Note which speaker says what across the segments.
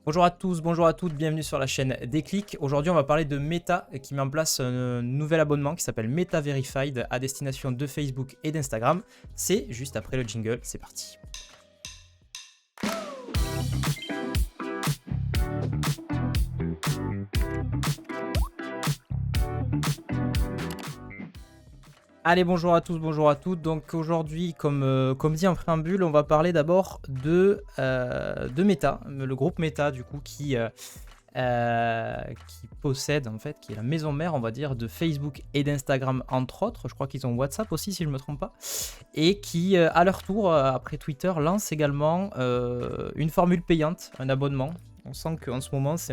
Speaker 1: Bonjour à tous, bonjour à toutes, bienvenue sur la chaîne Déclic. Aujourd'hui, on va parler de Meta qui met en place un nouvel abonnement qui s'appelle Meta Verified à destination de Facebook et d'Instagram. C'est juste après le jingle, c'est parti. Allez, bonjour à tous, bonjour à toutes. Donc aujourd'hui, comme dit en préambule, on va parler d'abord de Meta, le groupe Meta du coup qui possède en fait, qui est la maison mère on va dire de Facebook et d'Instagram entre autres. Je crois qu'ils ont WhatsApp aussi si je ne me trompe pas. Et qui à leur tour, après Twitter, lance également une formule payante, un abonnement. On sent qu'en ce moment c'est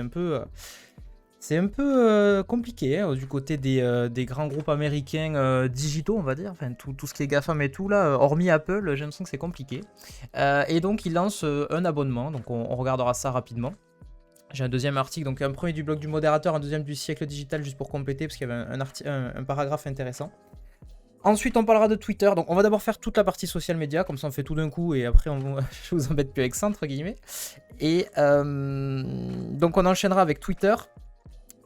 Speaker 1: un peu compliqué hein, du côté des grands groupes américains digitaux, on va dire, enfin tout ce qui est GAFAM et tout, là, hormis Apple, j'ai l'impression que c'est compliqué. Et donc, ils lancent un abonnement, donc on regardera ça rapidement. J'ai un deuxième article, donc un premier du blog du modérateur, un deuxième du siècle digital, juste pour compléter, parce qu'il y avait un paragraphe intéressant. Ensuite, on parlera de Twitter. Donc, on va d'abord faire toute la partie social media, comme ça on fait tout d'un coup, et après, je vous embête plus avec ça, entre guillemets. Et donc, on enchaînera avec Twitter.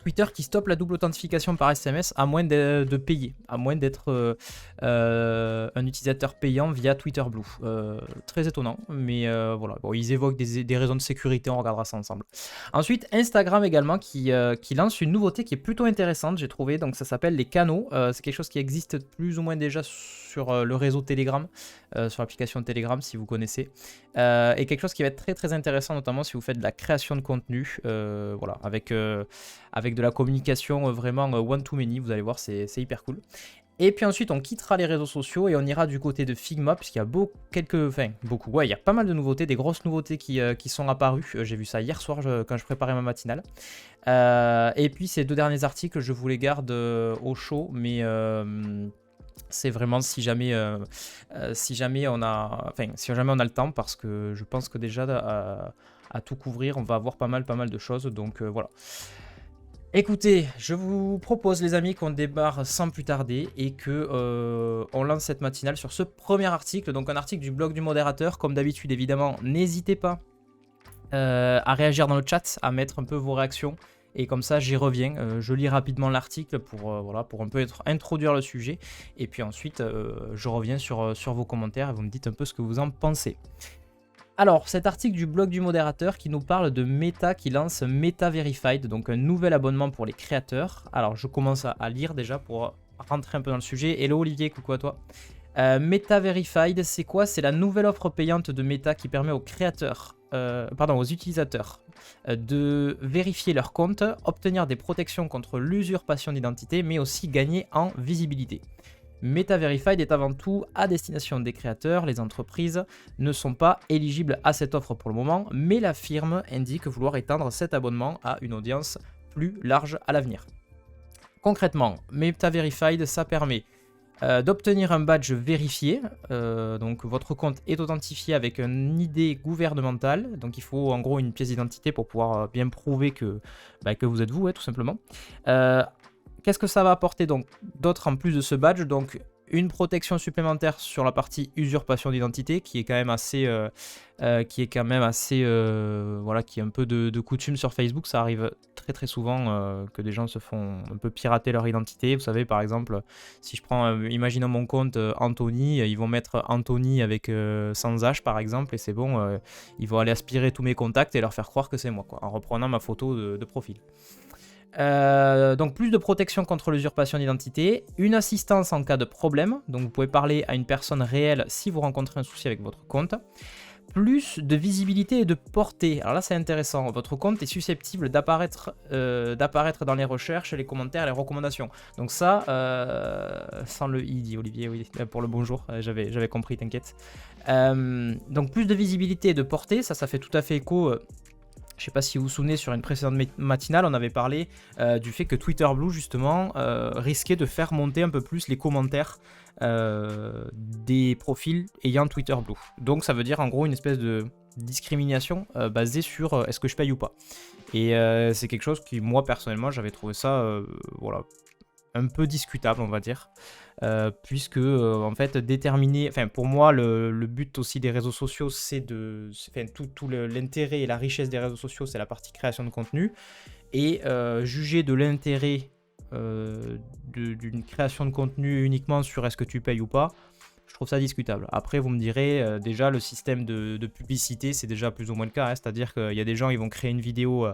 Speaker 1: Twitter qui stoppe la double authentification par SMS à moins de payer, à moins d'être un utilisateur payant via Twitter Blue. Très étonnant, mais voilà. Bon, ils évoquent des raisons de sécurité, on regardera ça ensemble. Ensuite, Instagram également qui lance une nouveauté qui est plutôt intéressante, j'ai trouvé. Donc ça s'appelle les canaux. C'est quelque chose qui existe plus ou moins déjà sur le réseau Telegram, sur l'application Telegram si vous connaissez. Et quelque chose qui va être très très intéressant, notamment si vous faites de la création de contenu, voilà, avec de la communication vraiment one-to-many, vous allez voir, c'est hyper cool. Et puis ensuite, on quittera les réseaux sociaux et on ira du côté de Figma, puisqu'il y a beaucoup, il y a pas mal de nouveautés, des grosses nouveautés qui sont apparues. J'ai vu ça hier soir quand je préparais ma matinale. Et puis ces deux derniers articles, je vous les garde au chaud, mais c'est vraiment si jamais on a le temps, parce que je pense que déjà à tout couvrir, on va avoir pas mal de choses, donc voilà. Écoutez, je vous propose les amis qu'on démarre sans plus tarder et que on lance cette matinale sur ce premier article, donc un article du blog du modérateur. Comme d'habitude évidemment, n'hésitez pas à réagir dans le chat, à mettre un peu vos réactions. Et comme ça, j'y reviens. Je lis rapidement l'article pour un peu introduire le sujet. Et puis ensuite, je reviens sur vos commentaires et vous me dites un peu ce que vous en pensez. Alors, cet article du blog du modérateur qui nous parle de Meta qui lance Meta Verified, donc un nouvel abonnement pour les créateurs. Alors, je commence à lire déjà pour rentrer un peu dans le sujet. Hello Olivier, coucou à toi. Meta Verified, c'est quoi? C'est la nouvelle offre payante de Meta qui permet aux aux utilisateurs de vérifier leur compte, obtenir des protections contre l'usurpation d'identité, mais aussi gagner en visibilité. Meta Verified est avant tout à destination des créateurs. Les entreprises ne sont pas éligibles à cette offre pour le moment, mais la firme indique vouloir étendre cet abonnement à une audience plus large à l'avenir. Concrètement, Meta Verified, ça permet d'obtenir un badge vérifié, donc votre compte est authentifié avec une ID gouvernementale, donc il faut en gros une pièce d'identité pour pouvoir bien prouver que vous êtes vous, tout simplement. Qu'est-ce que ça va apporter donc d'autre en plus de ce badge? Donc une protection supplémentaire sur la partie usurpation d'identité qui est quand même assez, qui est un peu de coutume sur Facebook. Ça arrive très très souvent que des gens se font un peu pirater leur identité. Vous savez, par exemple, si je prends, imaginons mon compte Anthony, ils vont mettre Anthony avec sans H par exemple, et c'est bon, ils vont aller aspirer tous mes contacts et leur faire croire que c'est moi, quoi, en reprenant ma photo de profil. Donc plus de protection contre l'usurpation d'identité, une assistance en cas de problème, donc vous pouvez parler à une personne réelle si vous rencontrez un souci avec votre compte, plus de visibilité et de portée. Alors là c'est intéressant, votre compte est susceptible d'apparaître dans les recherches, les commentaires, les recommandations. Donc ça, sans le i, dit Olivier, oui, pour le bonjour, j'avais compris, t'inquiète. Donc plus de visibilité et de portée, ça fait tout à fait écho. Je ne sais pas si vous vous souvenez, sur une précédente matinale, on avait parlé du fait que Twitter Blue, justement, risquait de faire monter un peu plus les commentaires des profils ayant Twitter Blue. Donc ça veut dire en gros une espèce de discrimination basée sur est-ce que je paye ou pas. Et c'est quelque chose qui, moi, personnellement, j'avais trouvé ça un peu discutable, on va dire. Puisque en fait déterminer, enfin pour moi le but aussi des réseaux sociaux c'est tout l'intérêt et la richesse des réseaux sociaux c'est la partie création de contenu et juger de l'intérêt d'une création de contenu uniquement sur est-ce que tu payes ou pas, je trouve ça discutable. Après, vous me direz, déjà, le système de publicité, c'est déjà plus ou moins le cas. Hein. C'est-à-dire qu'il y a des gens, ils vont créer une vidéo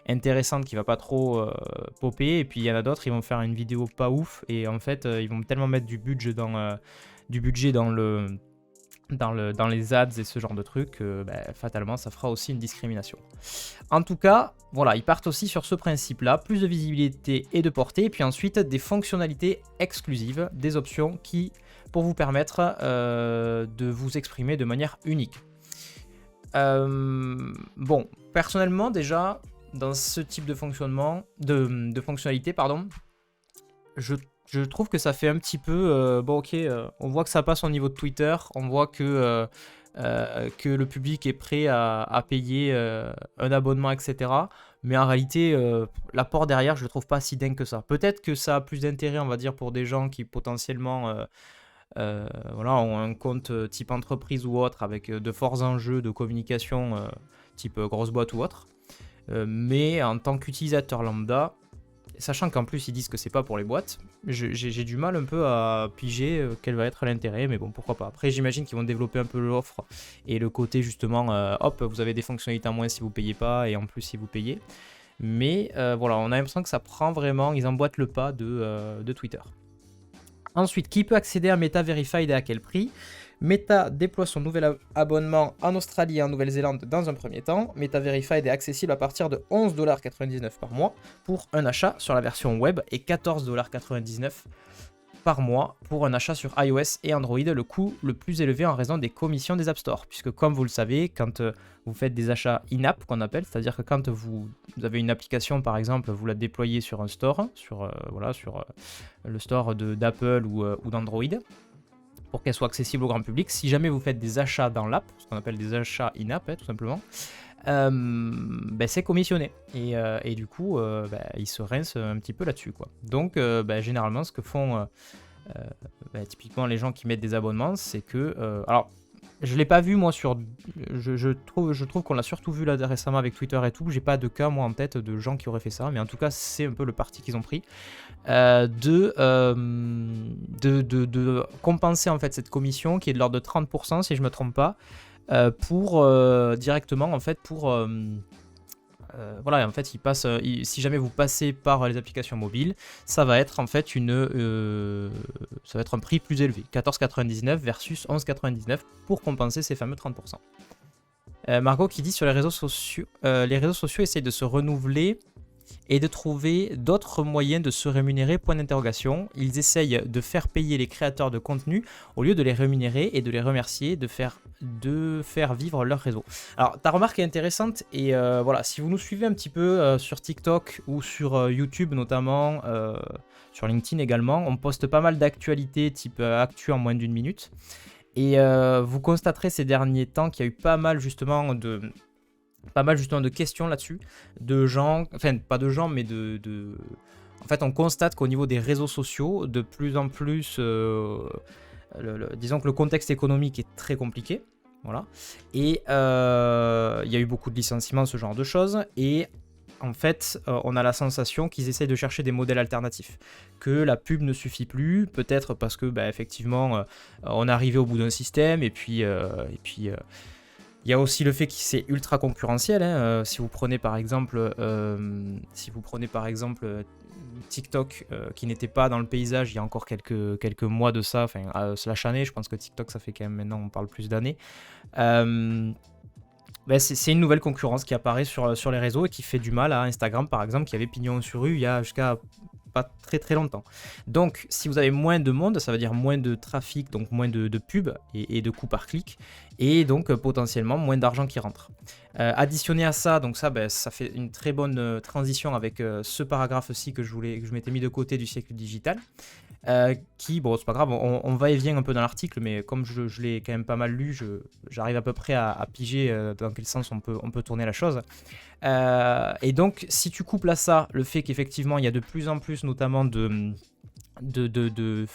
Speaker 1: intéressante qui va pas trop popper, et puis il y en a d'autres, ils vont faire une vidéo pas ouf, et en fait, ils vont tellement mettre du budget dans les ads et ce genre de trucs, fatalement, ça fera aussi une discrimination. En tout cas, voilà, ils partent aussi sur ce principe-là, plus de visibilité et de portée, et puis ensuite des fonctionnalités exclusives, des options qui pour vous permettre de vous exprimer de manière unique. Bon, personnellement déjà, dans ce type de fonctionnement, de fonctionnalité, pardon, je trouve que ça fait un petit peu, bon ok, on voit que ça passe au niveau de Twitter, on voit que le public est prêt à payer un abonnement, etc. Mais en réalité, l'apport derrière, je le trouve pas si dingue que ça. Peut-être que ça a plus d'intérêt, on va dire, pour des gens qui potentiellement voilà, ont un compte type entreprise ou autre avec de forts enjeux de communication type grosse boîte ou autre. Mais en tant qu'utilisateur lambda, sachant qu'en plus ils disent que c'est pas pour les boîtes, j'ai du mal un peu à piger quel va être l'intérêt, mais bon, pourquoi pas. Après, j'imagine qu'ils vont développer un peu l'offre et le côté justement, hop, vous avez des fonctionnalités en moins si vous payez pas et en plus si vous payez. Mais voilà, on a l'impression que ça prend vraiment, ils emboîtent le pas de Twitter. Ensuite, qui peut accéder à Meta Verified et à quel prix? Meta déploie son nouvel abonnement en Australie et en Nouvelle-Zélande dans un premier temps. Meta Verified est accessible à partir de 11,99$ par mois pour un achat sur la version web et 14,99$ par mois pour un achat sur iOS et Android, le coût le plus élevé en raison des commissions des App Store. Puisque comme vous le savez, quand vous faites des achats in-app qu'on appelle, c'est-à-dire que quand vous avez une application par exemple, vous la déployez sur un store, sur le store d'Apple ou d'Android, pour qu'elle soit accessible au grand public. Si jamais vous faites des achats dans l'app, ce qu'on appelle des achats in-app, tout simplement, c'est commissionné. Et du coup, ils se rincent un petit peu là-dessus, quoi. Donc, généralement, ce que font typiquement les gens qui mettent des abonnements, c'est que... alors, je l'ai pas vu, moi, sur... Je trouve qu'on l'a surtout vu là récemment avec Twitter et tout. J'ai pas de cas, moi, en tête de gens qui auraient fait ça. Mais en tout cas, c'est un peu le parti qu'ils ont pris. De compenser, en fait, cette commission qui est de l'ordre de 30%, si je me trompe pas, pour directement, en fait, pour... voilà, en fait, si jamais vous passez par les applications mobiles, ça va être en fait ça va être un prix plus élevé, 14,99 versus 11,99 pour compenser ces fameux 30%. Margot qui dit sur les réseaux sociaux essayent de se renouveler et de trouver d'autres moyens de se rémunérer, point d'interrogation. Ils essayent de faire payer les créateurs de contenu au lieu de les rémunérer et de les remercier de faire vivre leur réseau. Alors, ta remarque est intéressante et voilà, si vous nous suivez un petit peu sur TikTok ou sur YouTube notamment, sur LinkedIn également, on poste pas mal d'actualités type actu en moins d'une minute. Et vous constaterez ces derniers temps qu'il y a eu pas mal justement de questions là-dessus, de gens, enfin pas de gens, mais en fait on constate qu'au niveau des réseaux sociaux, de plus en plus, disons que le contexte économique est très compliqué, voilà, et il y a eu beaucoup de licenciements, ce genre de choses, et en fait, on a la sensation qu'ils essayent de chercher des modèles alternatifs, que la pub ne suffit plus, peut-être parce que effectivement, on est arrivé au bout d'un système, et puis il y a aussi le fait que c'est ultra concurrentiel. Hein. Si vous prenez par exemple, TikTok, qui n'était pas dans le paysage il y a encore quelques mois de ça, slash années, je pense que TikTok ça fait quand même maintenant on parle plus d'années. C'est une nouvelle concurrence qui apparaît sur les réseaux et qui fait du mal à Instagram par exemple, qui avait pignon sur rue il y a jusqu'à pas très très longtemps. Donc si vous avez moins de monde, ça veut dire moins de trafic, donc moins de pubs et de coûts par clic, et donc potentiellement moins d'argent qui rentre. Additionné à ça, donc ça fait une très bonne transition avec ce paragraphe-ci que je m'étais mis de côté du siècle digital. Qui, bon, c'est pas grave, on va et vient un peu dans l'article, mais comme je l'ai quand même pas mal lu, j'arrive à peu près à piger dans quel sens on peut tourner la chose. Et donc, si tu couples à ça le fait qu'effectivement, il y a de plus en plus notamment de de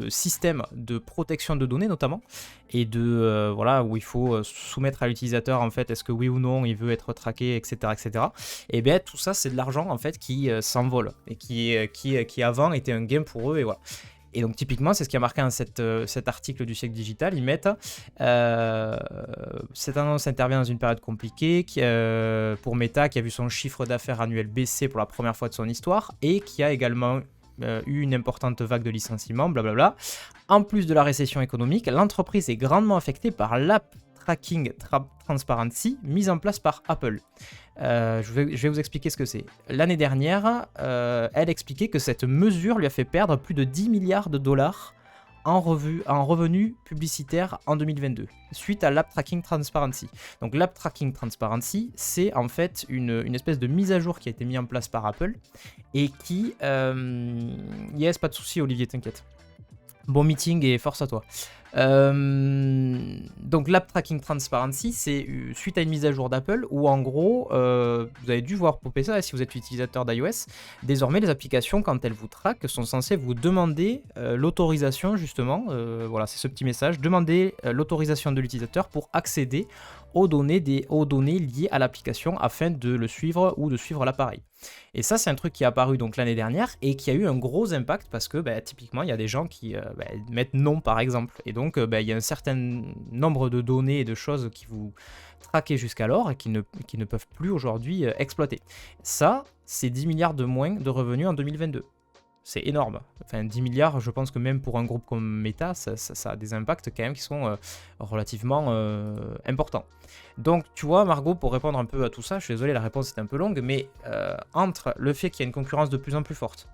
Speaker 1: systèmes de protection de données notamment, et voilà, où il faut soumettre à l'utilisateur en fait est-ce que oui ou non il veut être traqué, etc., etc. Et bien tout ça c'est de l'argent en fait qui s'envole et qui avant était un game pour eux, et voilà. Et donc typiquement, c'est ce qui a marqué dans cet article du siècle digital. Ils mettent cette annonce intervient dans une période compliquée pour Meta, qui a vu son chiffre d'affaires annuel baisser pour la première fois de son histoire et qui a également eu une importante vague de licenciements, blablabla. En plus de la récession économique, l'entreprise est grandement affectée par l'App Tracking Transparency mise en place par Apple. Je vais vous expliquer ce que c'est. L'année dernière, elle expliquait que cette mesure lui a fait perdre plus de 10 milliards de dollars en revenus publicitaires en 2022, suite à l'App Tracking Transparency. Donc l'App Tracking Transparency, c'est en fait une espèce de mise à jour qui a été mise en place par Apple et qui... Yes, pas de souci Olivier, t'inquiète. Bon meeting et force à toi. Donc l'App Tracking Transparency, c'est suite à une mise à jour d'Apple où en gros, vous avez dû voir popper ça si vous êtes utilisateur d'iOS. Désormais, les applications, quand elles vous traquent, sont censées vous demander l'autorisation justement. Voilà, c'est ce petit message. Demander l'autorisation de l'utilisateur pour accéder aux données liées à l'application afin de le suivre ou de suivre l'appareil. Et ça, c'est un truc qui est apparu donc l'année dernière et qui a eu un gros impact parce que typiquement, il y a des gens qui mettent non par exemple. Et donc, il y a un certain nombre de données et de choses qui vous traquaient jusqu'alors et qui ne peuvent plus aujourd'hui exploiter. Ça, c'est 10 milliards de moins de revenus en 2022. C'est énorme. Enfin, 10 milliards, je pense que même pour un groupe comme Meta, ça a des impacts quand même qui sont relativement importants. Donc, tu vois, Margot, pour répondre un peu à tout ça, je suis désolé, la réponse est un peu longue, mais entre le fait qu'il y a une concurrence de plus en plus forte,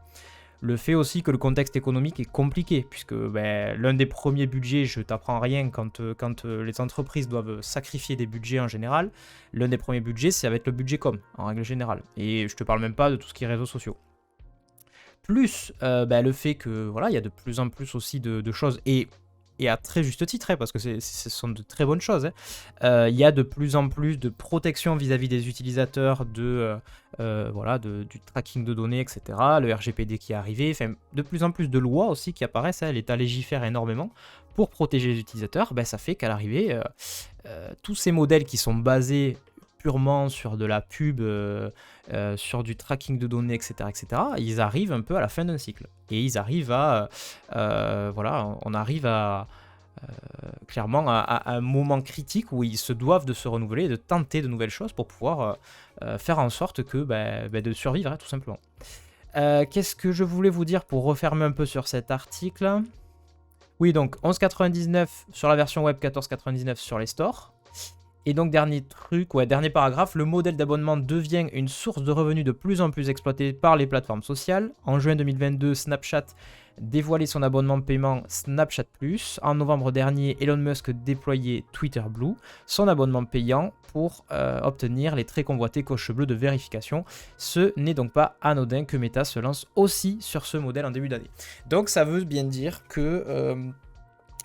Speaker 1: le fait aussi que le contexte économique est compliqué, puisque l'un des premiers budgets, je t'apprends rien, quand les entreprises doivent sacrifier des budgets en général, l'un des premiers budgets, ça va être le budget com, en règle générale. Et je te parle même pas de tout ce qui est réseaux sociaux. Plus le fait que voilà, il y a de plus en plus aussi de choses, et à très juste titre, parce que ce sont de très bonnes choses. Il y a de plus en plus de protection vis-à-vis des utilisateurs du tracking de données, etc. Le RGPD qui est arrivé, enfin, de plus en plus de lois aussi qui apparaissent. L'État légifère énormément pour protéger les utilisateurs. Ça fait qu'à l'arrivée, tous ces modèles qui sont basés purement sur de la pub, sur du tracking de données, etc., ils arrivent un peu à la fin d'un cycle. Et ils arrivent on arrive clairement à un moment critique où ils se doivent de se renouveler, de tenter de nouvelles choses pour pouvoir faire en sorte que de survivre, tout simplement. Qu'est-ce que je voulais vous dire pour refermer un peu sur cet article? Oui, donc 11,99 sur la version web, 14,99 sur les stores. Et donc dernier paragraphe, le modèle d'abonnement devient une source de revenus de plus en plus exploitée par les plateformes sociales. En juin 2022, Snapchat dévoilait son abonnement paiement Snapchat Plus. En novembre dernier, Elon Musk déployait Twitter Blue, son abonnement payant pour obtenir les très convoités coches bleues de vérification. Ce n'est donc pas anodin que Meta se lance aussi sur ce modèle en début d'année. Donc ça veut bien dire que...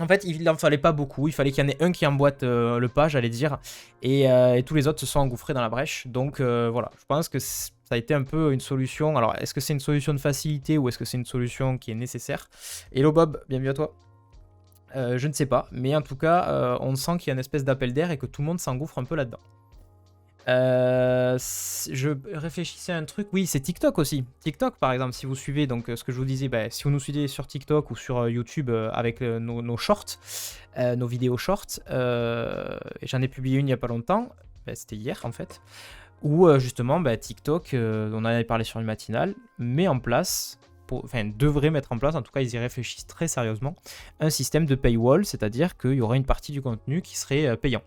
Speaker 1: en fait, il n'en fallait pas beaucoup, il fallait qu'il y en ait un qui emboîte le pas, j'allais dire, et tous les autres se sont engouffrés dans la brèche. Donc voilà, je pense que ça a été un peu une solution. Alors, est-ce que c'est une solution de facilité ou est-ce que c'est une solution qui est nécessaire? Hello Bob, bienvenue à toi. Je ne sais pas, mais en tout cas, on sent qu'il y a une espèce d'appel d'air et que tout le monde s'engouffre un peu là-dedans. Je réfléchissais à un truc. Oui, c'est TikTok aussi. TikTok, par exemple, si vous suivez, donc ce que je vous disais, si vous nous suivez sur TikTok ou sur YouTube avec nos shorts, nos vidéos shorts, j'en ai publié une il n'y a pas longtemps, c'était hier en fait, où justement TikTok, on en avait parlé sur une matinale, met en place, devrait mettre en place, en tout cas ils y réfléchissent très sérieusement, un système de paywall, c'est-à-dire qu'il y aurait une partie du contenu qui serait payant.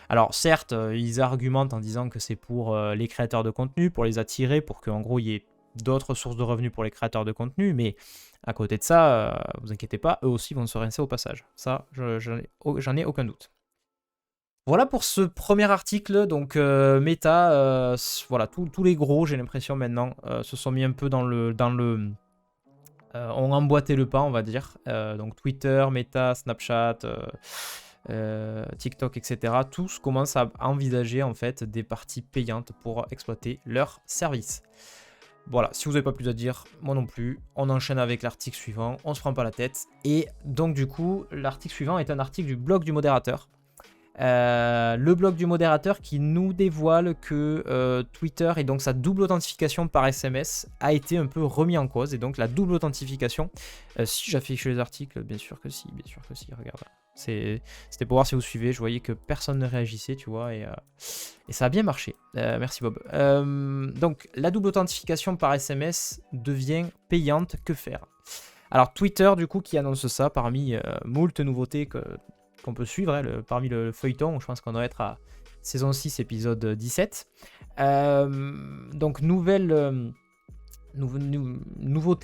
Speaker 1: Alors certes, ils argumentent en disant que c'est pour les créateurs de contenu, pour les attirer, pour qu'en gros il y ait d'autres sources de revenus pour les créateurs de contenu, mais à côté de ça, vous inquiétez pas, eux aussi vont se rincer au passage. Ça, j'en ai aucun doute. Voilà pour ce premier article, donc Meta, voilà, tous les gros, j'ai l'impression maintenant, se sont mis un peu ont emboîté le pas, on va dire. Donc Twitter, Meta, Snapchat, TikTok, etc. Tous commencent à envisager en fait des parties payantes pour exploiter leurs services. Voilà, si vous n'avez pas plus à dire, moi non plus, on enchaîne avec l'article suivant, on se prend pas la tête. Et donc du coup, l'article suivant est un article du blog du modérateur. Le blog du modérateur qui nous dévoile que Twitter et donc sa double authentification par SMS a été un peu remis en cause. Et donc la double authentification, si j'affiche les articles, bien sûr que si, regarde. C'était pour voir si vous suivez, je voyais que personne ne réagissait, tu vois, et ça a bien marché. Merci Bob. Donc la double authentification par SMS devient payante, que faire? Alors Twitter du coup qui annonce ça parmi moult nouveautés qu'on peut suivre, hein, parmi le feuilleton, je pense qu'on doit être à saison 6, épisode 17. Donc nouveauté,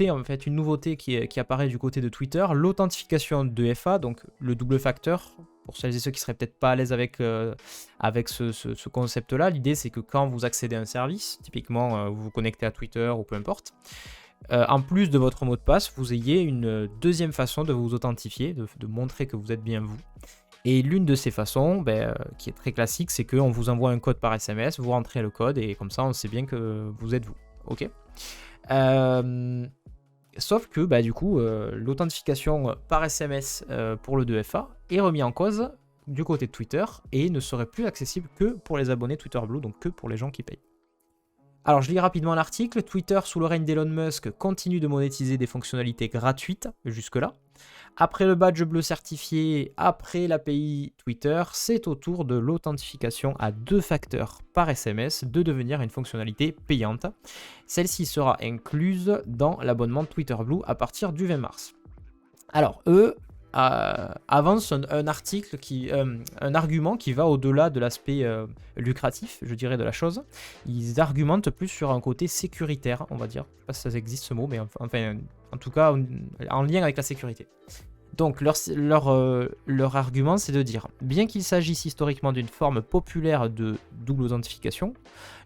Speaker 1: en fait, une nouveauté qui apparaît du côté de Twitter, l'authentification 2FA, donc le double facteur, pour celles et ceux qui seraient peut-être pas à l'aise avec ce concept-là. L'idée, c'est que quand vous accédez à un service, typiquement vous vous connectez à Twitter ou peu importe, en plus de votre mot de passe, vous ayez une deuxième façon de vous authentifier, de montrer que vous êtes bien vous. Et l'une de ces façons, qui est très classique, c'est qu'on vous envoie un code par SMS, vous rentrez le code et comme ça on sait bien que vous êtes vous. Ok. Sauf que du coup, l'authentification par SMS pour le 2FA est remis en cause du côté de Twitter et ne serait plus accessible que pour les abonnés Twitter Blue, donc que pour les gens qui payent. Alors je lis rapidement l'article. Twitter sous le règne d'Elon Musk continue de monétiser des fonctionnalités gratuites jusque-là. Après le badge bleu certifié, après l'API Twitter, c'est au tour de l'authentification à 2 facteurs par SMS de devenir une fonctionnalité payante. Celle-ci sera incluse dans l'abonnement Twitter Blue à partir du 20 mars. Alors eux avance un article un argument qui va au-delà de l'aspect lucratif, je dirais, de la chose. Ils argumentent plus sur un côté sécuritaire, on va dire. Je sais pas si ça existe ce mot, mais enfin, en tout cas, en lien avec la sécurité. Donc leur argument, c'est de dire, bien qu'il s'agisse historiquement d'une forme populaire de double authentification,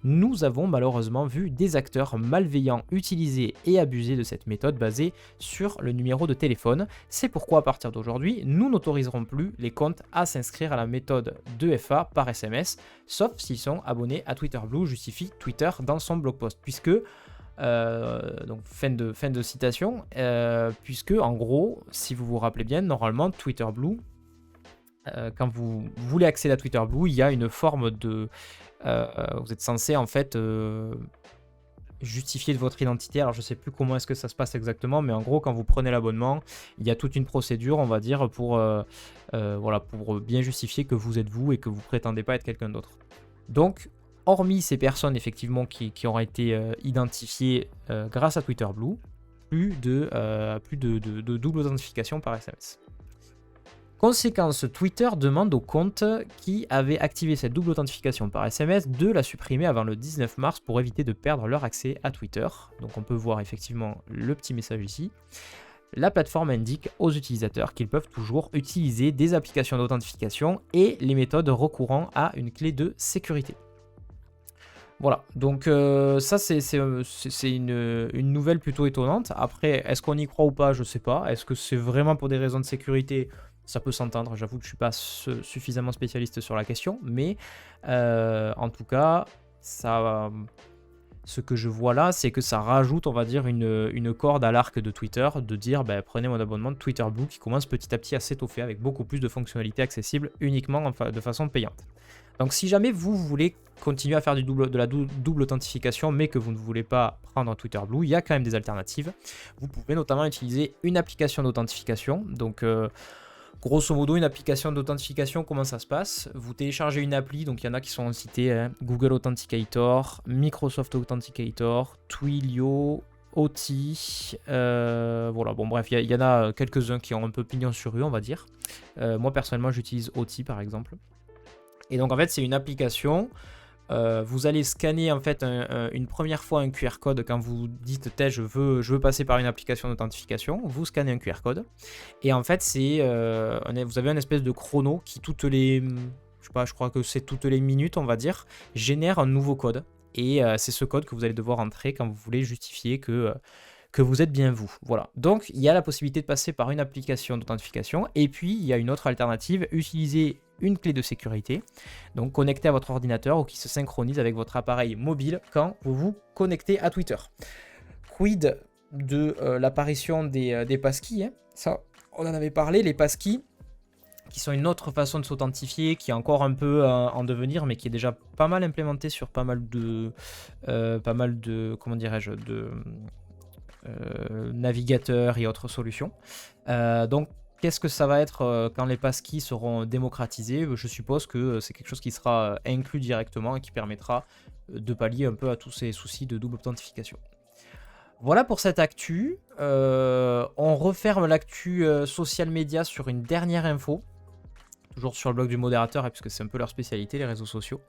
Speaker 1: nous avons malheureusement vu des acteurs malveillants utiliser et abuser de cette méthode basée sur le numéro de téléphone. C'est pourquoi à partir d'aujourd'hui, nous n'autoriserons plus les comptes à s'inscrire à la méthode 2FA par SMS, sauf s'ils sont abonnés à Twitter Blue, justifie Twitter dans son blog post, puisque donc fin de citation, puisque en gros, si vous vous rappelez bien, normalement Twitter Blue, quand vous voulez accéder à Twitter Blue, il y a une forme de vous êtes censé en fait justifier de votre identité. Alors je sais plus comment est-ce que ça se passe exactement, mais en gros quand vous prenez l'abonnement, il y a toute une procédure, on va dire, pour bien justifier que vous êtes vous et que vous prétendez pas être quelqu'un d'autre. Donc hormis ces personnes effectivement qui auraient été identifiées grâce à Twitter Blue, plus de double authentification par SMS. Conséquence, Twitter demande aux comptes qui avaient activé cette double authentification par SMS de la supprimer avant le 19 mars pour éviter de perdre leur accès à Twitter. Donc on peut voir effectivement le petit message ici. La plateforme indique aux utilisateurs qu'ils peuvent toujours utiliser des applications d'authentification et les méthodes recourant à une clé de sécurité. Voilà, donc ça c'est une nouvelle plutôt étonnante. Après, est-ce qu'on y croit ou pas, je sais pas. Est-ce que c'est vraiment pour des raisons de sécurité? Ça peut s'entendre, j'avoue que je suis pas suffisamment spécialiste sur la question, mais en tout cas, ça, ce que je vois là, c'est que ça rajoute, on va dire, une corde à l'arc de Twitter, de dire, prenez mon abonnement de Twitter Blue qui commence petit à petit à s'étoffer avec beaucoup plus de fonctionnalités accessibles uniquement de façon payante. Donc si jamais vous voulez continuer à faire de la double authentification, mais que vous ne voulez pas prendre un Twitter Blue, il y a quand même des alternatives. Vous pouvez notamment utiliser une application d'authentification. Donc grosso modo, une application d'authentification, comment ça se passe? Vous téléchargez une appli, donc il y en a qui sont cités, hein, Google Authenticator, Microsoft Authenticator, Twilio, OT, voilà, bon bref, il y en a quelques-uns qui ont un peu pignon sur rue, on va dire. Moi personnellement, j'utilise OT par exemple. Et donc en fait c'est une application, vous allez scanner en fait une première fois un QR code quand vous dites je veux passer par une application d'authentification, vous scannez un QR code et en fait vous avez une espèce de chrono qui je crois que c'est toutes les minutes on va dire, génère un nouveau code et c'est ce code que vous allez devoir entrer quand vous voulez justifier que vous êtes bien vous. Voilà. Donc, il y a la possibilité de passer par une application d'authentification. Et puis, il y a une autre alternative, utiliser une clé de sécurité, donc connectée à votre ordinateur ou qui se synchronise avec votre appareil mobile quand vous vous connectez à Twitter. Quid de l'apparition des passkeys, hein. Ça, on en avait parlé, les passkeys, qui sont une autre façon de s'authentifier, qui est encore un peu en devenir, mais qui est déjà pas mal implémentée sur pas mal de comment dirais-je, de navigateurs et autres solutions. Donc, qu'est-ce que ça va être quand les passkeys seront démocratisés? Je suppose que c'est quelque chose qui sera inclus directement et qui permettra de pallier un peu à tous ces soucis de double authentification. Voilà pour cette actu. On referme l'actu social media sur une dernière info. Toujours sur le blog du modérateur, puisque c'est un peu leur spécialité, les réseaux sociaux.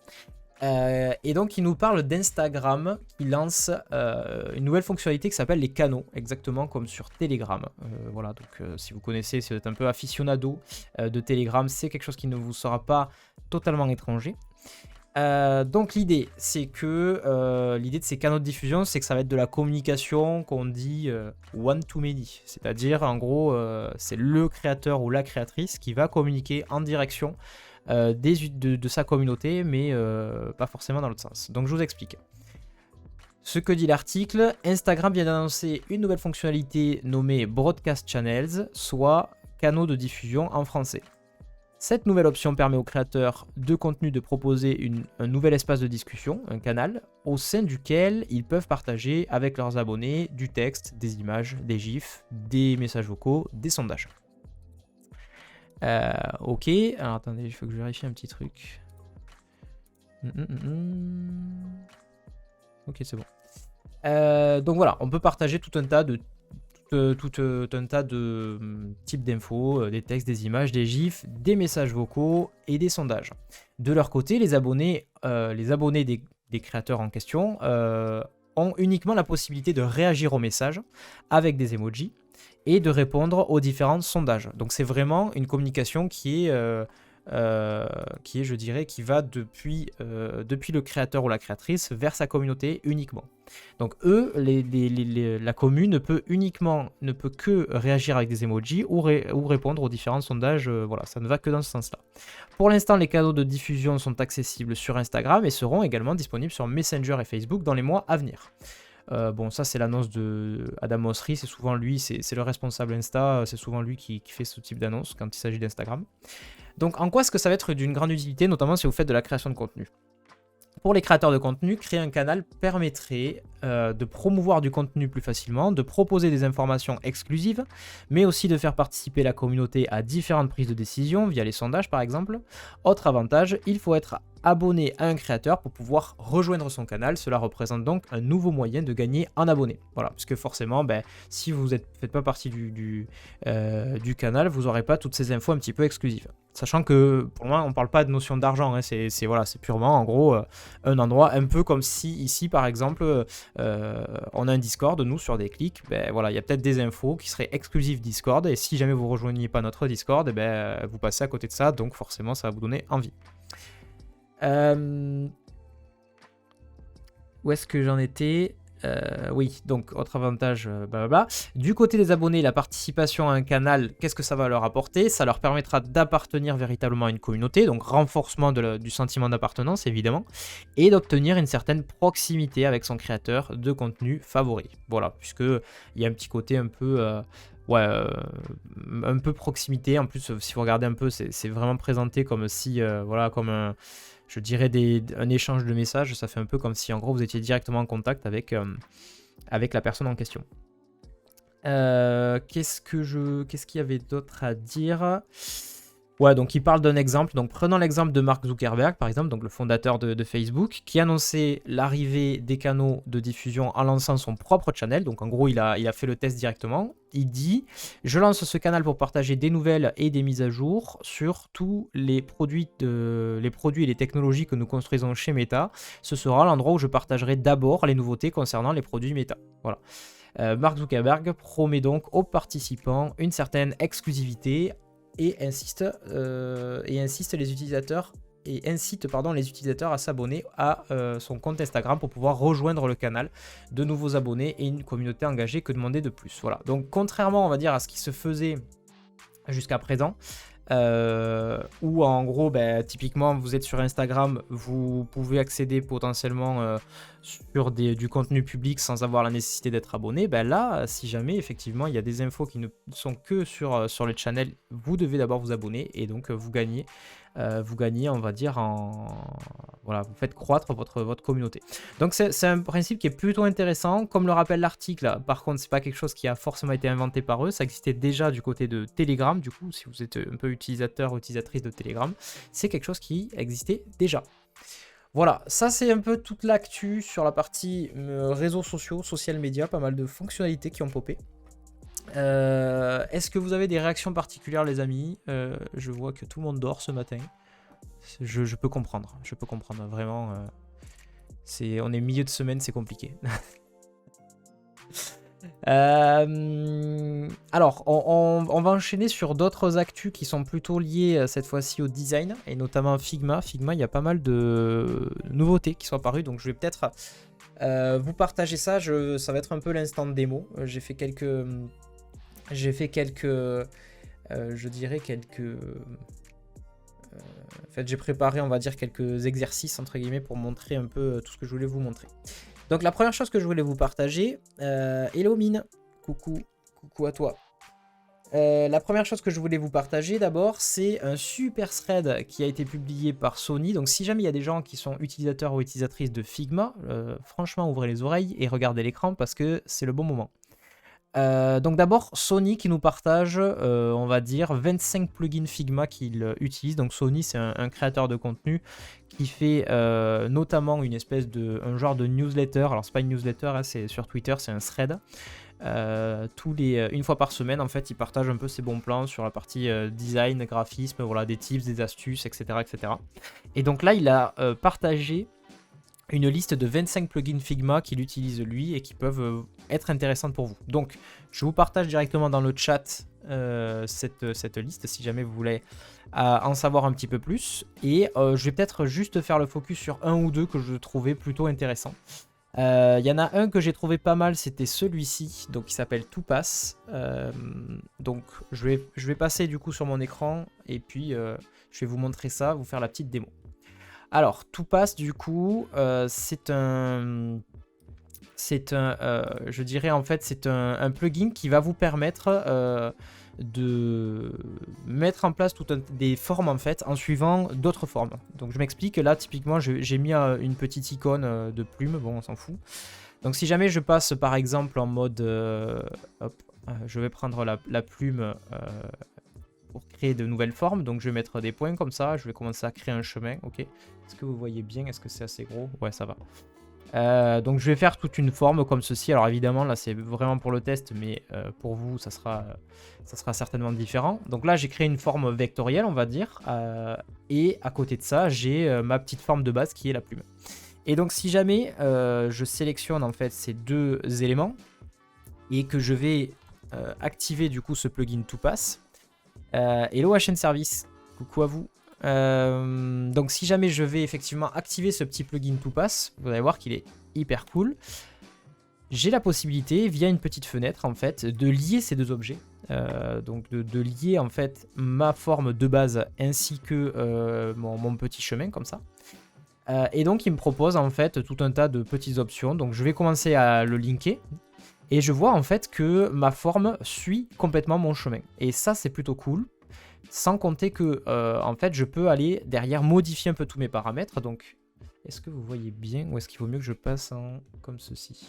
Speaker 1: Et donc, il nous parle d'Instagram qui lance une nouvelle fonctionnalité qui s'appelle les canaux, exactement comme sur Telegram. Voilà, donc si vous connaissez, si vous êtes un peu aficionado de Telegram, c'est quelque chose qui ne vous sera pas totalement étranger. Donc l'idée, c'est que l'idée de ces canaux de diffusion, c'est que ça va être de la communication qu'on dit one to many, c'est-à-dire en gros, c'est le créateur ou la créatrice qui va communiquer en direction de sa communauté, mais pas forcément dans l'autre sens. Donc je vous explique. Ce que dit l'article, Instagram vient d'annoncer une nouvelle fonctionnalité nommée Broadcast Channels, soit canaux de diffusion en français. Cette nouvelle option permet aux créateurs de contenu de proposer un nouvel espace de discussion, un canal, au sein duquel ils peuvent partager avec leurs abonnés du texte, des images, des gifs, des messages vocaux, des sondages. Ok, alors attendez, il faut que je vérifie un petit truc. Ok, c'est bon. Donc voilà, on peut partager tout un tas de types d'infos, des textes, des images, des gifs, des messages vocaux et des sondages. De leur côté, les abonnés des créateurs en question ont uniquement la possibilité de réagir aux messages avec des emojis et de répondre aux différents sondages. Donc c'est vraiment une communication qui est, je dirais, qui va depuis le créateur ou la créatrice vers sa communauté uniquement. Donc eux, la commune ne peut que réagir avec des emojis ou répondre aux différents sondages. Voilà, ça ne va que dans ce sens-là. Pour l'instant, les canaux de diffusion sont accessibles sur Instagram et seront également disponibles sur Messenger et Facebook dans les mois à venir. Bon, ça c'est l'annonce de Adam Mosseri, c'est souvent lui, c'est le responsable Insta, c'est souvent lui qui fait ce type d'annonce quand il s'agit d'Instagram. Donc en quoi est-ce que ça va être d'une grande utilité, notamment si vous faites de la création de contenu? Pour les créateurs de contenu, créer un canal permettrait de promouvoir du contenu plus facilement, de proposer des informations exclusives, mais aussi de faire participer la communauté à différentes prises de décision via les sondages par exemple. Autre avantage, il faut être abonné à un créateur pour pouvoir rejoindre son canal. Cela représente donc un nouveau moyen de gagner en abonnés. Voilà, parce que forcément, si vous ne faites pas partie du canal, vous n'aurez pas toutes ces infos un petit peu exclusives. Sachant que pour moi, on ne parle pas de notion d'argent, hein, c'est purement en gros un endroit un peu comme si ici par exemple on a un Discord, nous sur des clics, voilà, il y a peut-être des infos qui seraient exclusives Discord et si jamais vous ne rejoignez pas notre Discord, vous passez à côté de ça, donc forcément ça va vous donner envie. Où est-ce que j'en étais? Oui, donc autre avantage, blablabla. Du côté des abonnés, la participation à un canal, qu'est-ce que ça va leur apporter? Ça leur permettra d'appartenir véritablement à une communauté, donc renforcement du sentiment d'appartenance évidemment, et d'obtenir une certaine proximité avec son créateur de contenu favori. Voilà, puisqu'il y a un petit côté un peu... un peu proximité. En plus, si vous regardez un peu, c'est vraiment présenté comme si, voilà, comme je dirais un échange de messages. Ça fait un peu comme si, en gros, vous étiez directement en contact avec la personne en question. Qu'est-ce qu'il y avait d'autre à dire? Ouais, donc il parle d'un exemple. Donc prenons l'exemple de Mark Zuckerberg, par exemple, donc le fondateur de Facebook, qui annonçait l'arrivée des canaux de diffusion en lançant son propre channel. Donc en gros, il a fait le test directement. Il dit « Je lance ce canal pour partager des nouvelles et des mises à jour sur tous les produits et les technologies que nous construisons chez Meta. Ce sera l'endroit où je partagerai d'abord les nouveautés concernant les produits Meta. » Voilà. Mark Zuckerberg promet donc aux participants une certaine exclusivité et incite les utilisateurs à s'abonner à son compte Instagram pour pouvoir rejoindre le canal, de nouveaux abonnés et une communauté engagée. Que demander de plus? Voilà. Donc contrairement, on va dire, à ce qui se faisait jusqu'à présent, Où en gros, ben, typiquement, vous êtes sur Instagram, vous pouvez accéder potentiellement sur du contenu public sans avoir la nécessité d'être abonné. Ben là, si jamais effectivement il y a des infos qui ne sont que sur le channel, vous devez d'abord vous abonner et donc vous gagnez, on va dire, voilà, vous faites croître votre communauté. Donc c'est un principe qui est plutôt intéressant. Comme le rappelle l'article, par contre, c'est pas quelque chose qui a forcément été inventé par eux. Ça existait déjà du côté de Telegram. Du coup, si vous êtes un peu utilisateur ou utilisatrice de Telegram, c'est quelque chose qui existait déjà. Voilà, ça c'est un peu toute l'actu sur la partie réseaux sociaux, social media, pas mal de fonctionnalités qui ont popé. Est-ce que vous avez des réactions particulières, les amis? Je vois que tout le monde dort ce matin. Je peux comprendre, vraiment. On est milieu de semaine, c'est compliqué. Alors, on va enchaîner sur d'autres actus qui sont plutôt liés cette fois-ci au design, et notamment Figma. Figma, il y a pas mal de nouveautés qui sont apparues, donc je vais peut-être vous partager ça. Ça va être un peu l'instant de démo. J'ai fait quelques... je dirais quelques... en fait, j'ai préparé, on va dire, quelques exercices, entre guillemets, pour montrer un peu tout ce que je voulais vous montrer. Donc, la première chose que je voulais vous partager... hello Mine, coucou à toi. La première chose que je voulais vous partager d'abord, c'est un super thread qui a été publié par Sony. Donc, si jamais il y a des gens qui sont utilisateurs ou utilisatrices de Figma, franchement, ouvrez les oreilles et regardez l'écran parce que c'est le bon moment. Donc d'abord Sony qui nous partage on va dire 25 plugins Figma qu'il utilise. Donc Sony c'est un créateur de contenu qui fait notamment un genre de newsletter. Alors c'est pas une newsletter, hein, c'est sur Twitter, c'est un thread. Une fois par semaine en fait il partage un peu ses bons plans sur la partie design, graphisme, voilà, des tips, des astuces, etc. Et donc là il a partagé une liste de 25 plugins Figma qu'il utilise lui et qui peuvent être intéressantes pour vous. Donc, je vous partage directement dans le chat cette liste si jamais vous voulez en savoir un petit peu plus. Et je vais peut-être juste faire le focus sur un ou deux que je trouvais plutôt intéressants. Il y en a un que j'ai trouvé pas mal, c'était celui-ci, donc qui s'appelle ToPass. Donc, je vais passer du coup sur mon écran et puis je vais vous montrer ça, vous faire la petite démo. Alors, ToPass, du coup, je dirais en fait, c'est un plugin qui va vous permettre de mettre en place des formes en fait en suivant d'autres formes. Donc, je m'explique. Là, typiquement, j'ai mis une petite icône de plume. Bon, on s'en fout. Donc, si jamais je passe par exemple en mode, je vais prendre la plume. Pour créer de nouvelles formes, donc je vais mettre des points comme ça, je vais commencer à créer un chemin, ok. Est-ce que vous voyez bien? Est-ce que c'est assez gros? Ouais, ça va. Donc je vais faire toute une forme comme ceci. Alors évidemment là c'est vraiment pour le test, mais pour vous ça sera certainement différent. Donc là j'ai créé une forme vectorielle on va dire, et à côté de ça j'ai ma petite forme de base qui est la plume. Et donc si jamais je sélectionne en fait ces deux éléments et que je vais activer du coup ce plugin ToPass. Hello HN Service, coucou à vous. Donc si jamais je vais effectivement activer ce petit plugin ToPass, vous allez voir qu'il est hyper cool. J'ai la possibilité via une petite fenêtre en fait de lier ces deux objets. Donc de lier en fait ma forme de base ainsi que mon petit chemin comme ça. Et donc il me propose en fait tout un tas de petites options. Donc je vais commencer à le linker. Et je vois en fait que ma forme suit complètement mon chemin. Et ça, c'est plutôt cool. Sans compter que, en fait, je peux aller derrière modifier un peu tous mes paramètres. Donc, est-ce que vous voyez bien ou est-ce qu'il vaut mieux que je passe en comme ceci?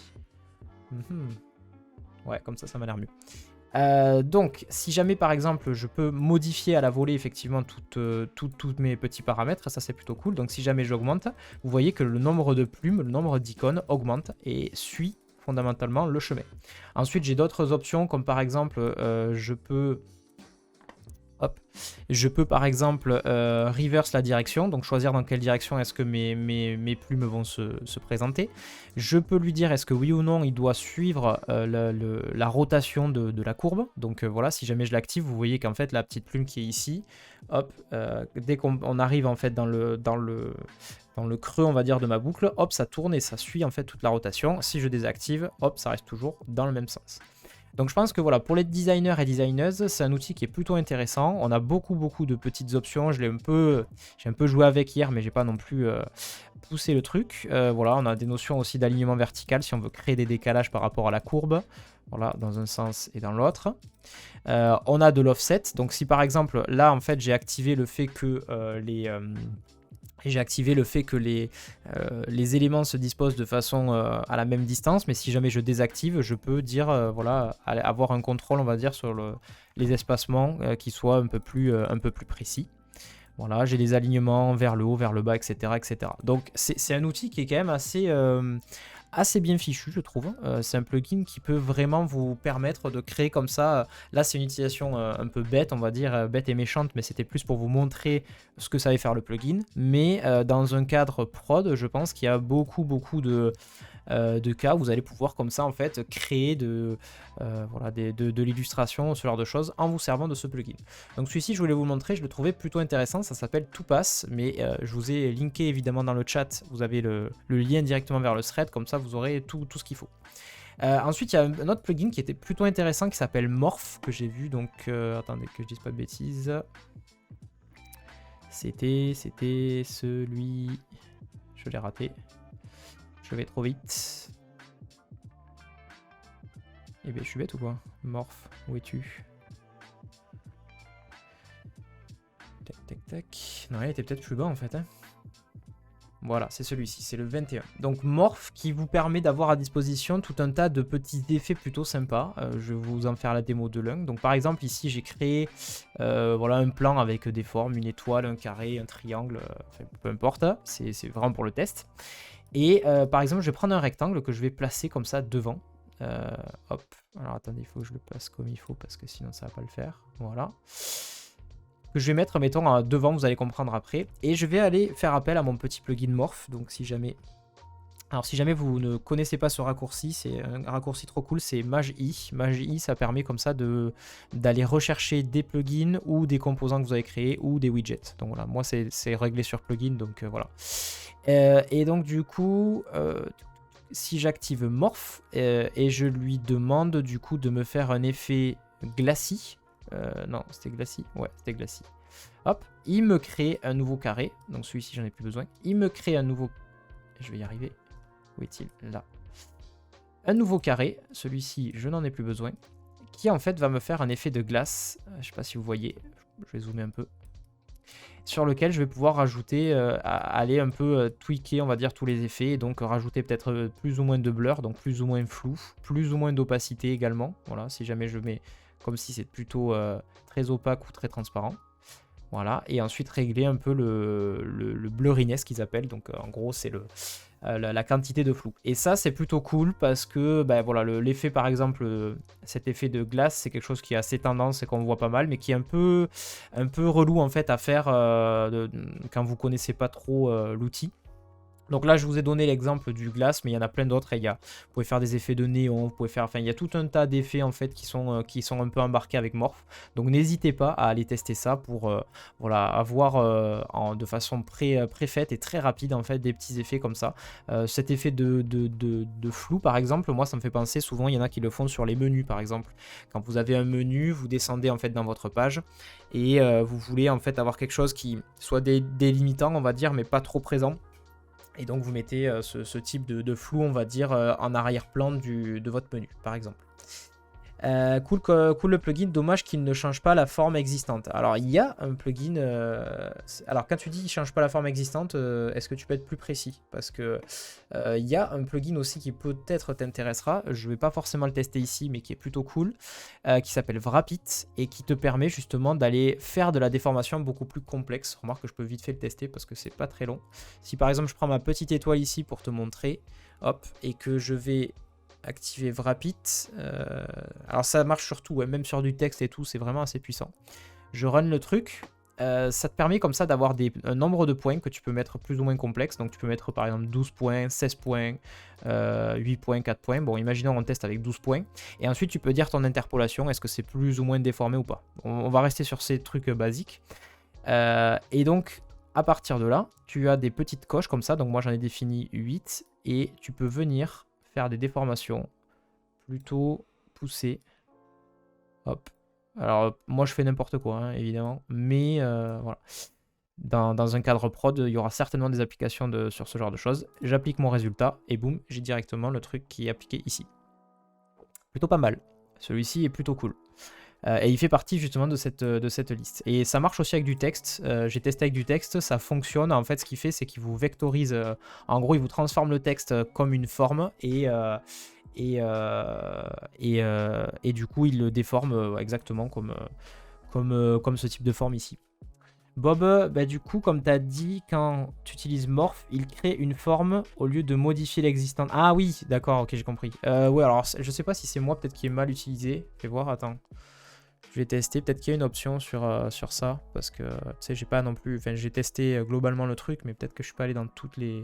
Speaker 1: Ouais, comme ça m'a l'air mieux. Donc, si jamais, par exemple, je peux modifier à la volée, effectivement, tous mes petits paramètres, ça, c'est plutôt cool. Donc, si jamais j'augmente, vous voyez que le nombre de plumes, le nombre d'icônes augmente et suit fondamentalement le chemin. Ensuite j'ai d'autres options comme par exemple je peux par exemple reverse la direction, donc choisir dans quelle direction est-ce que mes plumes vont se présenter. Je peux lui dire est-ce que oui ou non il doit suivre la rotation de la courbe. Donc voilà, si jamais je l'active, vous voyez qu'en fait la petite plume qui est ici, hop, dès qu'on arrive en fait dans le creux on va dire de ma boucle, hop ça tourne et ça suit en fait toute la rotation. Si je désactive, hop ça reste toujours dans le même sens. Donc je pense que voilà, pour les designers et designeuses, c'est un outil qui est plutôt intéressant. On a beaucoup de petites options. J'ai un peu joué avec hier, mais j'ai pas non plus poussé le truc. Voilà, on a des notions aussi d'alignement vertical si on veut créer des décalages par rapport à la courbe. Voilà, dans un sens et dans l'autre. On a de l'offset. Donc si par exemple, là en fait j'ai activé le fait que les éléments se disposent de façon à la même distance, mais si jamais je désactive, je peux dire, voilà, avoir un contrôle, on va dire, sur les espacements qui soient un peu plus précis. Voilà, j'ai les alignements vers le haut, vers le bas, etc. etc. Donc c'est un outil qui est quand même assez bien fichu, je trouve. C'est un plugin qui peut vraiment vous permettre de créer comme ça. Là, c'est une utilisation un peu bête, on va dire, bête et méchante, mais c'était plus pour vous montrer ce que savait faire le plugin. Mais dans un cadre prod, je pense qu'il y a beaucoup de cas où vous allez pouvoir comme ça en fait créer voilà, de l'illustration, ce genre de choses en vous servant de ce plugin. Donc celui-ci je voulais vous le montrer, je le trouvais plutôt intéressant, ça s'appelle Topass, mais je vous ai linké évidemment dans le chat, vous avez le lien directement vers le thread, comme ça vous aurez tout ce qu'il faut. Ensuite il y a un autre plugin qui était plutôt intéressant qui s'appelle Morph, que j'ai vu, donc attendez que je dise pas de bêtises. C'était celui... Je l'ai raté. Je vais trop vite. Eh bien, je suis bête ou quoi? Morph, où es-tu? Tac. Non, il était peut-être plus bas en fait. Hein. Voilà, c'est celui-ci, c'est le 21. Donc Morph qui vous permet d'avoir à disposition tout un tas de petits effets plutôt sympas. Je vais vous en faire la démo de l'un. Donc par exemple ici j'ai créé voilà, un plan avec des formes, une étoile, un carré, un triangle, enfin, peu importe. C'est vraiment pour le test. Et par exemple, je vais prendre un rectangle que je vais placer comme ça devant. Hop. Alors attendez, il faut que je le place comme il faut parce que sinon ça va pas le faire. Voilà. Que je vais mettre, mettons, devant, vous allez comprendre après. Et je vais aller faire appel à mon petit plugin Morph. Donc si jamais... Alors si jamais vous ne connaissez pas ce raccourci, c'est un raccourci trop cool, c'est Magi. Magi, ça permet comme ça d'aller rechercher des plugins ou des composants que vous avez créés ou des widgets. Donc voilà, moi c'est réglé sur plugin, donc voilà. Et donc du coup, si j'active Morph et je lui demande du coup de me faire un effet glacis, non c'était glacis, ouais c'était glacis. Hop, il me crée un nouveau carré, donc celui-ci j'en ai plus besoin. Il me crée un nouveau, je vais y arriver. Où est-il? Là. Un nouveau carré, celui-ci je n'en ai plus besoin, qui en fait va me faire un effet de glace, je ne sais pas si vous voyez, je vais zoomer un peu, sur lequel je vais pouvoir rajouter, aller un peu tweaker on va dire tous les effets, et donc rajouter peut-être plus ou moins de blur, donc plus ou moins flou, plus ou moins d'opacité également, voilà, si jamais je mets comme si c'est plutôt très opaque ou très transparent. Voilà, et ensuite régler un peu le blurriness qu'ils appellent, donc en gros c'est la quantité de flou. Et ça c'est plutôt cool parce que ben, voilà, l'effet par exemple, cet effet de glace c'est quelque chose qui a assez tendance et qu'on voit pas mal, mais qui est un peu relou en fait à faire quand vous connaissez pas trop l'outil. Donc là, je vous ai donné l'exemple du glace, mais il y en a plein d'autres. Vous pouvez faire des effets de néon, vous pouvez faire, enfin, il y a tout un tas d'effets en fait qui sont un peu embarqués avec Morph. Donc n'hésitez pas à aller tester ça pour voilà, avoir de façon préfaite et très rapide en fait des petits effets comme ça. Cet effet de flou, par exemple, moi ça me fait penser souvent, il y en a qui le font sur les menus par exemple. Quand vous avez un menu, vous descendez en fait dans votre page et vous voulez en fait avoir quelque chose qui soit délimitant, on va dire, mais pas trop présent. Et donc vous mettez ce type de flou, on va dire, en arrière-plan de votre menu, par exemple. Cool le plugin, dommage qu'il ne change pas la forme existante. Alors il y a un plugin, alors quand tu dis il change pas la forme existante, est-ce que tu peux être plus précis? Parce que il y a un plugin aussi qui peut-être t'intéressera, je vais pas forcément le tester ici mais qui est plutôt cool, qui s'appelle Wrapit et qui te permet justement d'aller faire de la déformation beaucoup plus complexe. Remarque que je peux vite fait le tester parce que c'est pas très long. Si par exemple je prends ma petite étoile ici pour te montrer, hop, et que je vais activer Wrapit, alors ça marche sur tout, ouais, même sur du texte et tout, c'est vraiment assez puissant. Je run le truc, ça te permet comme ça d'avoir un nombre de points que tu peux mettre plus ou moins complexe, donc tu peux mettre par exemple 12 points, 16 points, 8 points, 4 points, bon imaginons on teste avec 12 points, et ensuite tu peux dire ton interpolation, est-ce que c'est plus ou moins déformé ou pas. On va rester sur ces trucs basiques, et donc à partir de là, tu as des petites coches comme ça, donc moi j'en ai défini 8, et tu peux venir faire des déformations plutôt poussées Hop. Alors, moi, je fais n'importe quoi, hein, évidemment. Mais voilà. Dans un cadre prod, il y aura certainement des applications sur ce genre de choses. J'applique mon résultat et boum, j'ai directement le truc qui est appliqué ici. Plutôt pas mal. Celui-ci est plutôt cool. Et il fait partie justement de cette liste. Et ça marche aussi avec du texte. J'ai testé avec du texte, ça fonctionne. En fait, ce qu'il fait, c'est qu'il vous vectorise. En gros, il vous transforme le texte comme une forme et du coup, il le déforme exactement comme ce type de forme ici. Bob, bah du coup, comme tu as dit, quand tu utilises morph, il crée une forme au lieu de modifier l'existante. Ah oui, d'accord, ok, j'ai compris. Ouais, alors je sais pas si c'est moi peut-être qui est mal utilisé. Fais voir, attends. Je vais tester, peut-être qu'il y a une option sur ça, parce que, tu sais, j'ai pas non plus... Enfin, j'ai testé globalement le truc, mais peut-être que je suis pas allé dans toutes les...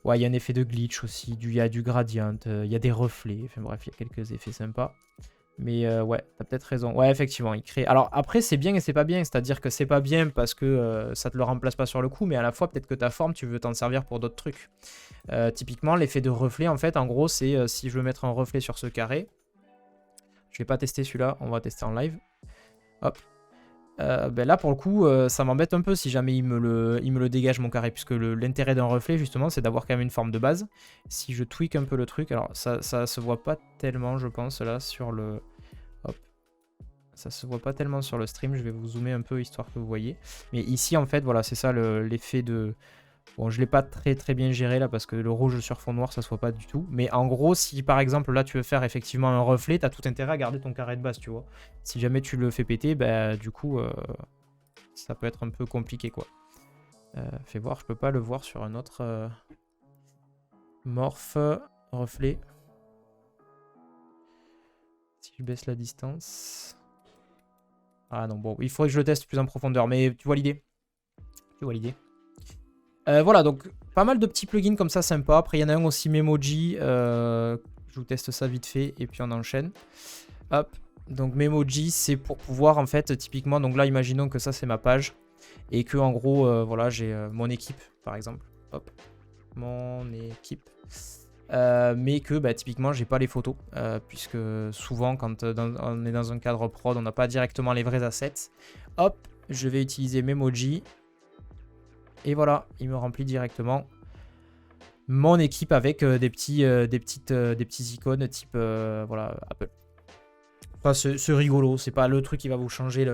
Speaker 1: Ouais, il y a un effet de glitch aussi, il y a du gradient, il y a des reflets, enfin bref, il y a quelques effets sympas. Mais ouais, t'as peut-être raison. Ouais, effectivement, il crée... Alors après, c'est bien et c'est pas bien, c'est-à-dire que c'est pas bien parce que ça te le remplace pas sur le coup, mais à la fois, peut-être que ta forme, tu veux t'en servir pour d'autres trucs. Typiquement, l'effet de reflet, en fait, en gros, c'est si je veux mettre un reflet sur ce carré, je vais pas tester celui-là, on va tester en live. Hop. Ben là, pour le coup, ça m'embête un peu si jamais il me le dégage mon carré, puisque l'intérêt d'un reflet, justement, c'est d'avoir quand même une forme de base. Si je tweak un peu le truc, alors ça se voit pas tellement, je pense, là, sur le... Hop. Ça se voit pas tellement sur le stream, je vais vous zoomer un peu, histoire que vous voyez. Mais ici, en fait, voilà, c'est ça l'effet de... Bon, je l'ai pas très bien géré là parce que le rouge sur fond noir ça se voit pas du tout. Mais en gros, si par exemple là tu veux faire effectivement un reflet, t'as tout intérêt à garder ton carré de base, tu vois. Si jamais tu le fais péter, bah du coup ça peut être un peu compliqué quoi. Fais voir, je peux pas le voir sur un autre morph reflet. Si je baisse la distance. Ah non, bon, il faudrait que je le teste plus en profondeur, mais tu vois l'idée. Tu vois l'idée. Voilà, donc pas mal de petits plugins comme ça sympa. Après, il y en a un aussi, Memoji. Je vous teste ça vite fait et puis on enchaîne. Hop. Donc Memoji, c'est pour pouvoir en fait, typiquement, donc là, imaginons que ça, c'est ma page. Et que en gros, voilà, j'ai mon équipe, par exemple. Hop. Mon équipe. Mais que bah, typiquement, j'ai pas les photos. Puisque souvent, quand on est dans un cadre prod, on n'a pas directement les vrais assets. Hop, je vais utiliser Memoji. Et voilà, il me remplit directement mon équipe avec des petits icônes type voilà, Apple. Enfin, c'est rigolo, c'est pas le truc qui va vous changer,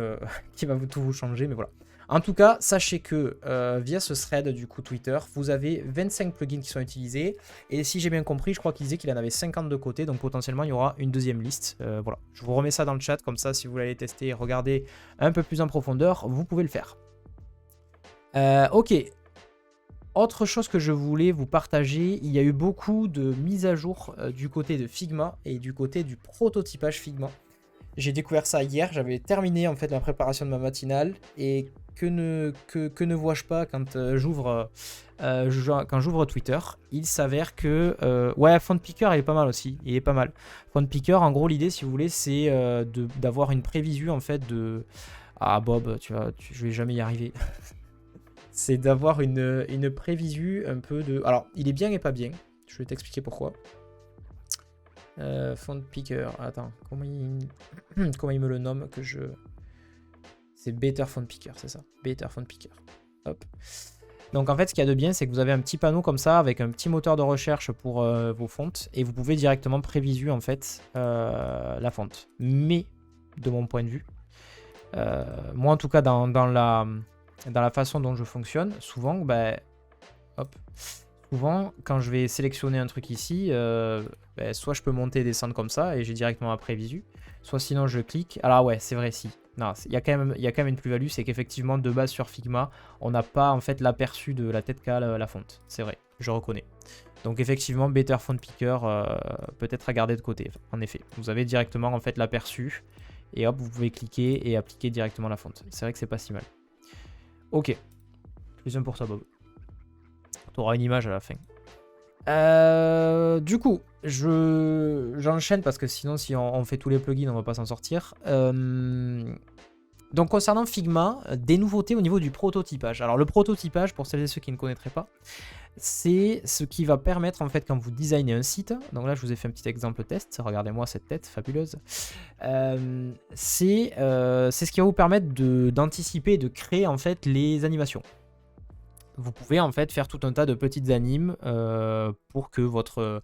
Speaker 1: qui va tout vous changer, mais voilà. En tout cas, sachez que via ce thread du coup Twitter, vous avez 25 plugins qui sont utilisés. Et si j'ai bien compris, je crois qu'il disait qu'il en avait 50 de côté, donc potentiellement il y aura une deuxième liste. Voilà, je vous remets ça dans le chat, comme ça si vous voulez aller tester et regarder un peu plus en profondeur, vous pouvez le faire. Ok. Autre chose que je voulais vous partager, il y a eu beaucoup de mises à jour du côté de Figma et du côté du prototypage Figma. J'ai découvert ça hier, j'avais terminé en fait la préparation de ma matinale et que ne vois-je pas quand j'ouvre Twitter. Il s'avère que ouais, FontPicker il est pas mal aussi, il est pas mal. FontPicker, en gros l'idée si vous voulez c'est d'avoir une prévisu en fait de... Ah Bob, je vais jamais y arriver. C'est d'avoir une prévisu un peu de... Alors, il est bien et pas bien. Je vais t'expliquer pourquoi. Font Picker. Attends, comment il me le nomme que je... C'est Better Font Picker, c'est ça. Better Font Picker. Hop. Donc en fait, ce qu'il y a de bien, c'est que vous avez un petit panneau comme ça avec un petit moteur de recherche pour vos fontes et vous pouvez directement prévisu en fait la fonte. Mais, de mon point de vue, moi en tout cas dans la façon dont je fonctionne, souvent, bah, hop, souvent quand je vais sélectionner un truc ici, bah, soit je peux monter et descendre comme ça et j'ai directement ma prévisu, soit sinon je clique. Alors ouais, c'est vrai, si. Non, il y a quand même une plus-value, c'est qu'effectivement de base sur Figma, on n'a pas en fait l'aperçu de la tête qu'a la fonte. C'est vrai, je reconnais. Donc effectivement, Better Font Picker peut-être à garder de côté. En effet, vous avez directement en fait l'aperçu et hop, vous pouvez cliquer et appliquer directement la fonte. C'est vrai que c'est pas si mal. Ok. Plus un pour toi, Bob. Tu auras une image à la fin. Du coup, j'enchaîne parce que sinon, si on fait tous les plugins, on va pas s'en sortir. Donc, concernant Figma, des nouveautés au niveau du prototypage. Alors, le prototypage, pour celles et ceux qui ne connaîtraient pas, c'est ce qui va permettre en fait quand vous designez un site. Donc là, je vous ai fait un petit exemple test. Regardez-moi cette tête fabuleuse. C'est ce qui va vous permettre d'anticiper et de créer en fait les animations. Vous pouvez en fait faire tout un tas de petites animes pour que votre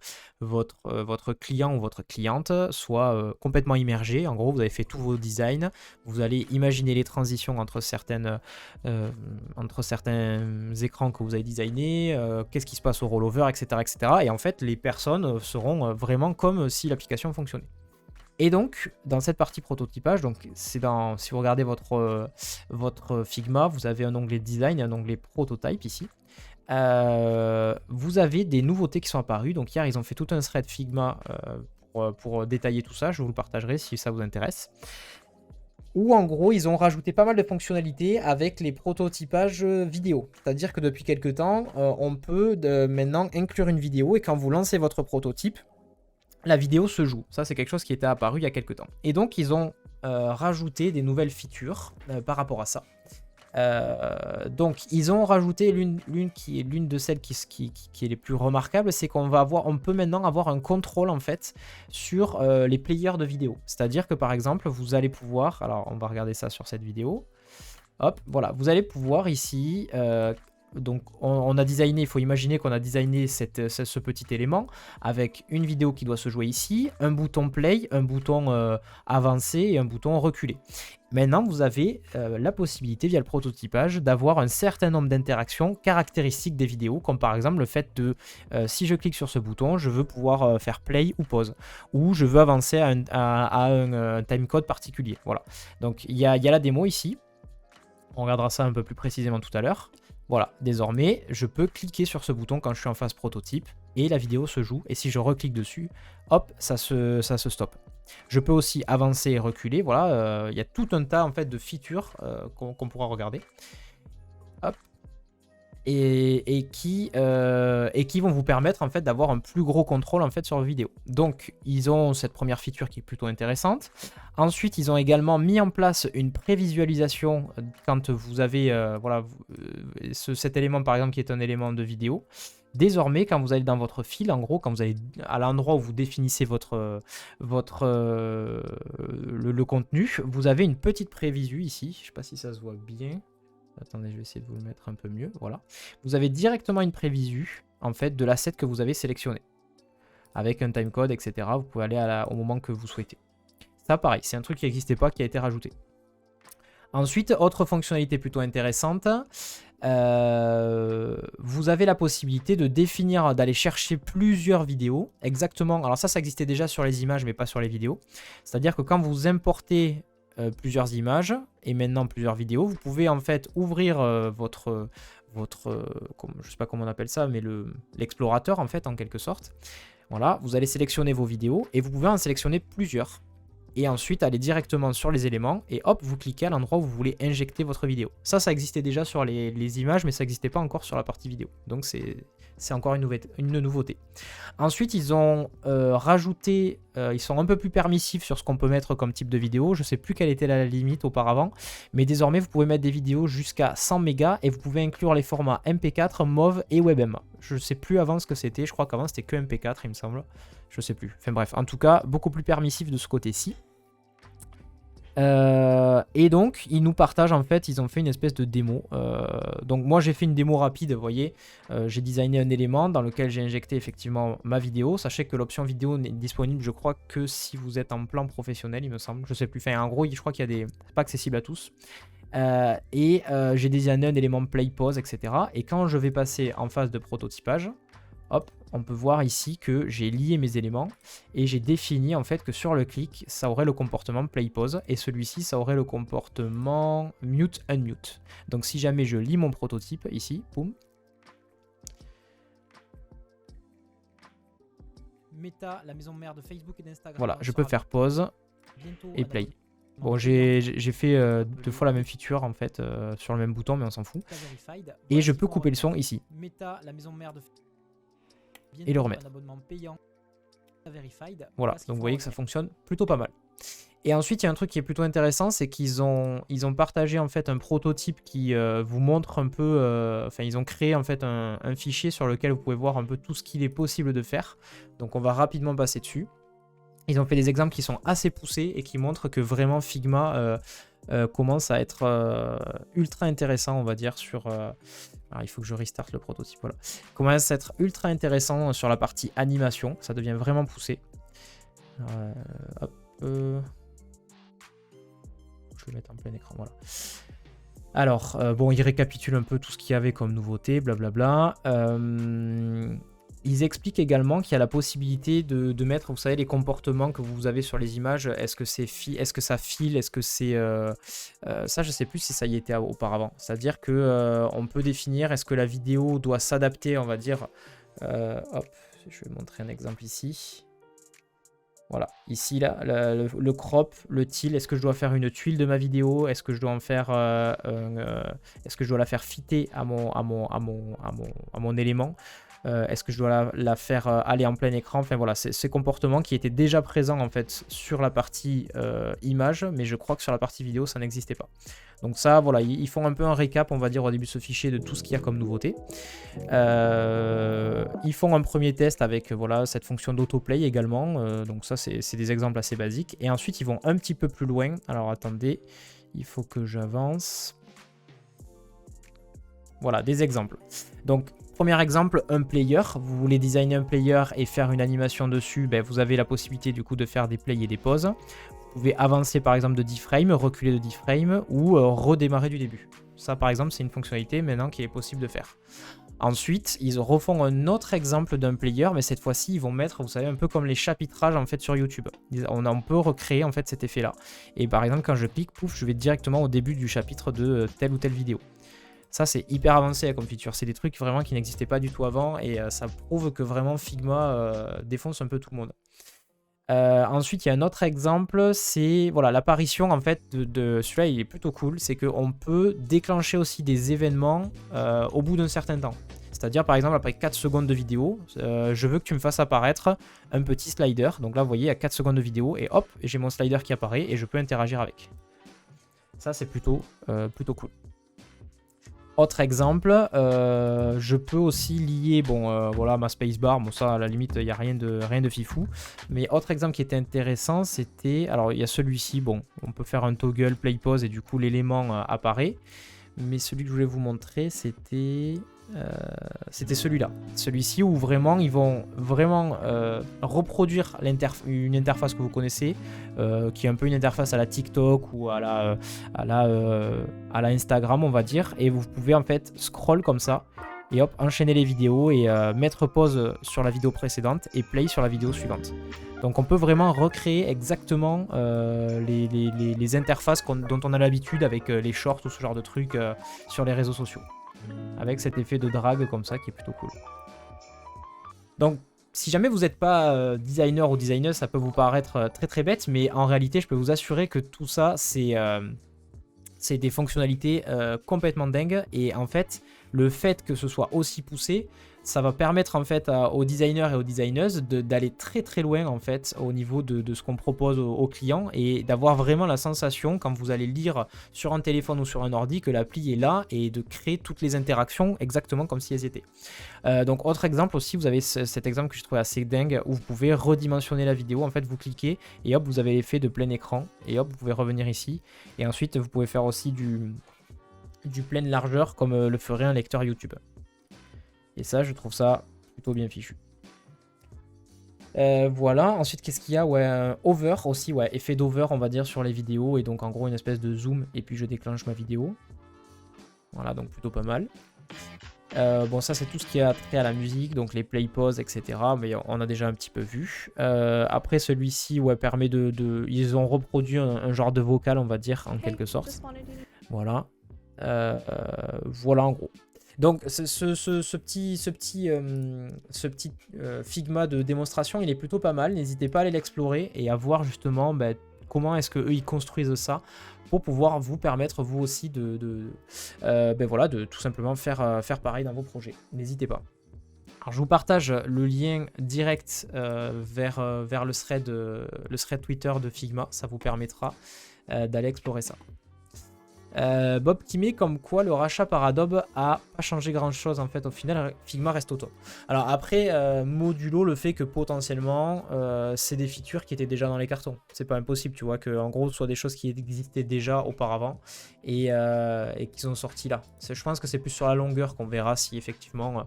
Speaker 1: client ou votre cliente soit complètement immergé. En gros, vous avez fait tous vos designs, vous allez imaginer les transitions entre certains écrans que vous avez designés, qu'est-ce qui se passe au rollover, etc., etc. Et en fait, les personnes seront vraiment comme si l'application fonctionnait. Et donc, dans cette partie prototypage, donc si vous regardez votre Figma, vous avez un onglet design et un onglet prototype ici. Vous avez des nouveautés qui sont apparues. Donc hier, ils ont fait tout un thread Figma pour détailler tout ça. Je vous le partagerai si ça vous intéresse. Où en gros, ils ont rajouté pas mal de fonctionnalités avec les prototypages vidéo. C'est-à-dire que depuis quelques temps, on peut maintenant inclure une vidéo et quand vous lancez votre prototype, la vidéo se joue. Ça, c'est quelque chose qui était apparu il y a quelques temps. Et donc, ils ont rajouté des nouvelles features par rapport à ça. Donc, ils ont rajouté l'une de celles qui est les plus remarquables, c'est on peut maintenant avoir un contrôle en fait sur les players de vidéo. C'est-à-dire que par exemple, vous allez pouvoir, alors on va regarder ça sur cette vidéo. Hop, voilà, vous allez pouvoir ici donc on a designé, il faut imaginer qu'on a designé ce petit élément avec une vidéo qui doit se jouer ici, un bouton play, un bouton avancer et un bouton reculer. Maintenant, vous avez la possibilité via le prototypage d'avoir un certain nombre d'interactions caractéristiques des vidéos, comme par exemple le fait de, si je clique sur ce bouton, je veux pouvoir faire play ou pause, ou je veux avancer à un timecode particulier. Voilà. Donc il y a la démo ici. On regardera ça un peu plus précisément tout à l'heure. Voilà, désormais, je peux cliquer sur ce bouton quand je suis en phase prototype et la vidéo se joue. Et si je reclique dessus, hop, ça se stoppe. Je peux aussi avancer et reculer. Voilà, il y a tout un tas en fait de features qu'on pourra regarder. Hop. Et qui vont vous permettre en fait d'avoir un plus gros contrôle en fait sur vos vidéos. Donc ils ont cette première feature qui est plutôt intéressante. Ensuite ils ont également mis en place une prévisualisation quand vous avez cet élément par exemple qui est un élément de vidéo. Désormais, quand vous allez dans votre fil, en gros, quand vous allez à l'endroit où vous définissez le contenu, vous avez une petite prévisu ici. Je ne sais pas si ça se voit bien. Attendez, je vais essayer de vous le mettre un peu mieux. Voilà. Vous avez directement une prévisu en fait de l'asset que vous avez sélectionné. Avec un timecode, etc. Vous pouvez aller au moment que vous souhaitez. Ça, pareil, c'est un truc qui n'existait pas, qui a été rajouté. Ensuite, autre fonctionnalité plutôt intéressante. Vous avez la possibilité de définir, d'aller chercher plusieurs vidéos. Exactement. Alors ça existait déjà sur les images, mais pas sur les vidéos. C'est-à-dire que quand vous importez plusieurs images et maintenant plusieurs vidéos, vous pouvez en fait ouvrir je sais pas comment on appelle ça, mais l'explorateur en fait en quelque sorte. Voilà, vous allez sélectionner vos vidéos et vous pouvez en sélectionner plusieurs. Et ensuite aller directement sur les éléments et hop, vous cliquez à l'endroit où vous voulez injecter votre vidéo. Ça existait déjà sur les images, mais ça n'existait pas encore sur la partie vidéo. Donc c'est encore une nouveauté. Ensuite, ils ont rajouté, ils sont un peu plus permissifs sur ce qu'on peut mettre comme type de vidéo. Je ne sais plus quelle était la limite auparavant, mais désormais, vous pouvez mettre des vidéos jusqu'à 100 mégas et vous pouvez inclure les formats MP4, MOV et WebM. Je ne sais plus avant ce que c'était, je crois qu'avant c'était que MP4, il me semble. Je sais plus. Enfin bref, en tout cas, beaucoup plus permissif de ce côté-ci. Et donc, ils nous partagent en fait, ils ont fait une espèce de démo. Donc moi, j'ai fait une démo rapide, vous voyez. J'ai designé un élément dans lequel j'ai injecté effectivement ma vidéo. Sachez que l'option vidéo n'est disponible, je crois, que si vous êtes en plan professionnel, il me semble. Je sais plus. Enfin, en gros, je crois qu'il y a c'est pas accessible à tous. J'ai designé un élément play, pause, etc. Et quand je vais passer en phase de prototypage, hop, on peut voir ici que j'ai lié mes éléments et j'ai défini en fait que sur le clic, ça aurait le comportement play pause et celui-ci, ça aurait le comportement mute unmute. Donc si jamais je lis mon prototype ici, boum. Meta, la maison mère de Facebook et d'Instagram. Voilà, je peux faire pause et play. Bon, j'ai fait deux fois la même feature en fait sur le même bouton, mais on s'en fout. Et je peux couper le son ici. Meta, la maison mère de et le remettre. Voilà, donc vous voyez que ça fonctionne plutôt pas mal. Et ensuite, il y a un truc qui est plutôt intéressant, c'est ils ont partagé en fait un prototype qui vous montre un peu, enfin ils ont créé en fait un fichier sur lequel vous pouvez voir un peu tout ce qu'il est possible de faire. Donc on va rapidement passer dessus. Ils ont fait des exemples qui sont assez poussés et qui montrent que vraiment Figma commence à être ultra intéressant, on va dire, sur... alors il faut que je restart le prototype, voilà. Commence à être ultra intéressant sur la partie animation, ça devient vraiment poussé. Hop, je vais le mettre en plein écran, voilà. Alors, bon, il récapitule un peu tout ce qu'il y avait comme nouveauté, blablabla. Ils expliquent également qu'il y a la possibilité de mettre, vous savez, les comportements que vous avez sur les images. Est-ce que c'est est-ce que ça file, est-ce que c'est... ça, je sais plus si ça y était auparavant. C'est-à-dire que on peut définir, est-ce que la vidéo doit s'adapter, on va dire... hop, je vais montrer un exemple ici. Voilà, ici, là, le crop, le teal, est-ce que je dois faire une tuile de ma vidéo? Est-ce que je dois en faire... est-ce que je dois la faire fitter à mon élément? Est-ce que je dois la faire aller en plein écran? Enfin voilà, c'est ces comportements qui étaient déjà présents en fait sur la partie image, mais je crois que sur la partie vidéo ça n'existait pas. Donc ça, voilà, ils font un peu un récap, on va dire, au début de ce fichier de tout ce qu'il y a comme nouveauté. Ils font un premier test avec voilà, cette fonction d'autoplay également, donc ça c'est des exemples assez basiques. Et ensuite ils vont un petit peu plus loin. Alors attendez, il faut que j'avance. Voilà, des exemples. Donc premier exemple, un player. Vous voulez designer un player et faire une animation dessus, ben, vous avez la possibilité du coup de faire des plays et des pauses. Vous pouvez avancer par exemple de 10 frames, reculer de 10 frames ou redémarrer du début. Ça par exemple c'est une fonctionnalité maintenant qui est possible de faire. Ensuite, ils refont un autre exemple d'un player, mais cette fois-ci ils vont mettre, vous savez, un peu comme les chapitrages en fait sur YouTube. On peut recréer en fait cet effet-là. Et par exemple quand je clique, pouf, je vais directement au début du chapitre de telle ou telle vidéo. Ça, c'est hyper avancé comme feature. C'est des trucs vraiment qui n'existaient pas du tout avant et ça prouve que vraiment Figma défonce un peu tout le monde. Ensuite, il y a un autre exemple, c'est voilà, l'apparition en fait de celui-là, il est plutôt cool. C'est qu'on peut déclencher aussi des événements au bout d'un certain temps. C'est-à-dire, par exemple, après 4 secondes de vidéo, je veux que tu me fasses apparaître un petit slider. Donc là, vous voyez, à 4 secondes de vidéo, et hop, j'ai mon slider qui apparaît et je peux interagir avec. Ça, c'est plutôt cool. Autre exemple, je peux aussi lier voilà, ma spacebar, bon ça à la limite il n'y a rien de fifou, mais autre exemple qui était intéressant c'était, alors il y a celui-ci, bon on peut faire un toggle play pause et du coup l'élément apparaît, mais celui que je voulais vous montrer c'était celui-là, celui-ci où vraiment ils vont vraiment reproduire une interface que vous connaissez, qui est un peu une interface à la TikTok ou à la Instagram on va dire, et vous pouvez en fait scroll comme ça et hop enchaîner les vidéos et mettre pause sur la vidéo précédente et play sur la vidéo suivante. Donc on peut vraiment recréer exactement les interfaces dont on a l'habitude avec les shorts ou ce genre de trucs sur les réseaux sociaux, avec cet effet de drag comme ça qui est plutôt cool. Donc si jamais vous n'êtes pas designer ou designer, ça peut vous paraître très très bête, mais en réalité je peux vous assurer que tout ça c'est des fonctionnalités complètement dingues, et en fait le fait que ce soit aussi poussé, ça va permettre en fait aux designers et aux designeuses d'aller très très loin en fait au niveau de ce qu'on propose aux clients, et d'avoir vraiment la sensation quand vous allez lire sur un téléphone ou sur un ordi que l'appli est là, et de créer toutes les interactions exactement comme si elles étaient. Donc autre exemple aussi, vous avez cet exemple que je trouvais assez dingue où vous pouvez redimensionner la vidéo, en fait vous cliquez et hop vous avez l'effet de plein écran et hop vous pouvez revenir ici, et ensuite vous pouvez faire aussi du pleine largeur comme le ferait un lecteur YouTube. Et ça, je trouve ça plutôt bien fichu. Voilà, ensuite qu'est-ce qu'il y a? Ouais, over aussi, ouais, effet d'over on va dire sur les vidéos, et donc en gros une espèce de zoom et puis je déclenche ma vidéo. Voilà, donc plutôt pas mal. Bon, ça c'est tout ce qui a trait à la musique, donc les play pause etc, mais on a déjà un petit peu vu. Après celui-ci, ouais, permet ils ont reproduit un genre de vocal on va dire en quelque sorte. Voilà. Voilà en gros. Donc ce petit Figma de démonstration, il est plutôt pas mal. N'hésitez pas à aller l'explorer et à voir justement comment est-ce qu'eux ils construisent ça pour pouvoir vous permettre vous aussi de tout simplement faire pareil dans vos projets. N'hésitez pas. Alors, je vous partage le lien direct vers le thread Twitter de Figma. Ça vous permettra d'aller explorer ça. Bob qui met comme quoi le rachat par Adobe a pas changé grand chose en fait. Au final, Figma reste au top. Alors après, modulo le fait que potentiellement c'est des features qui étaient déjà dans les cartons. C'est pas impossible, tu vois, que en gros ce soit des choses qui existaient déjà auparavant et qui sont sorties là. Je pense que c'est plus sur la longueur qu'on verra si effectivement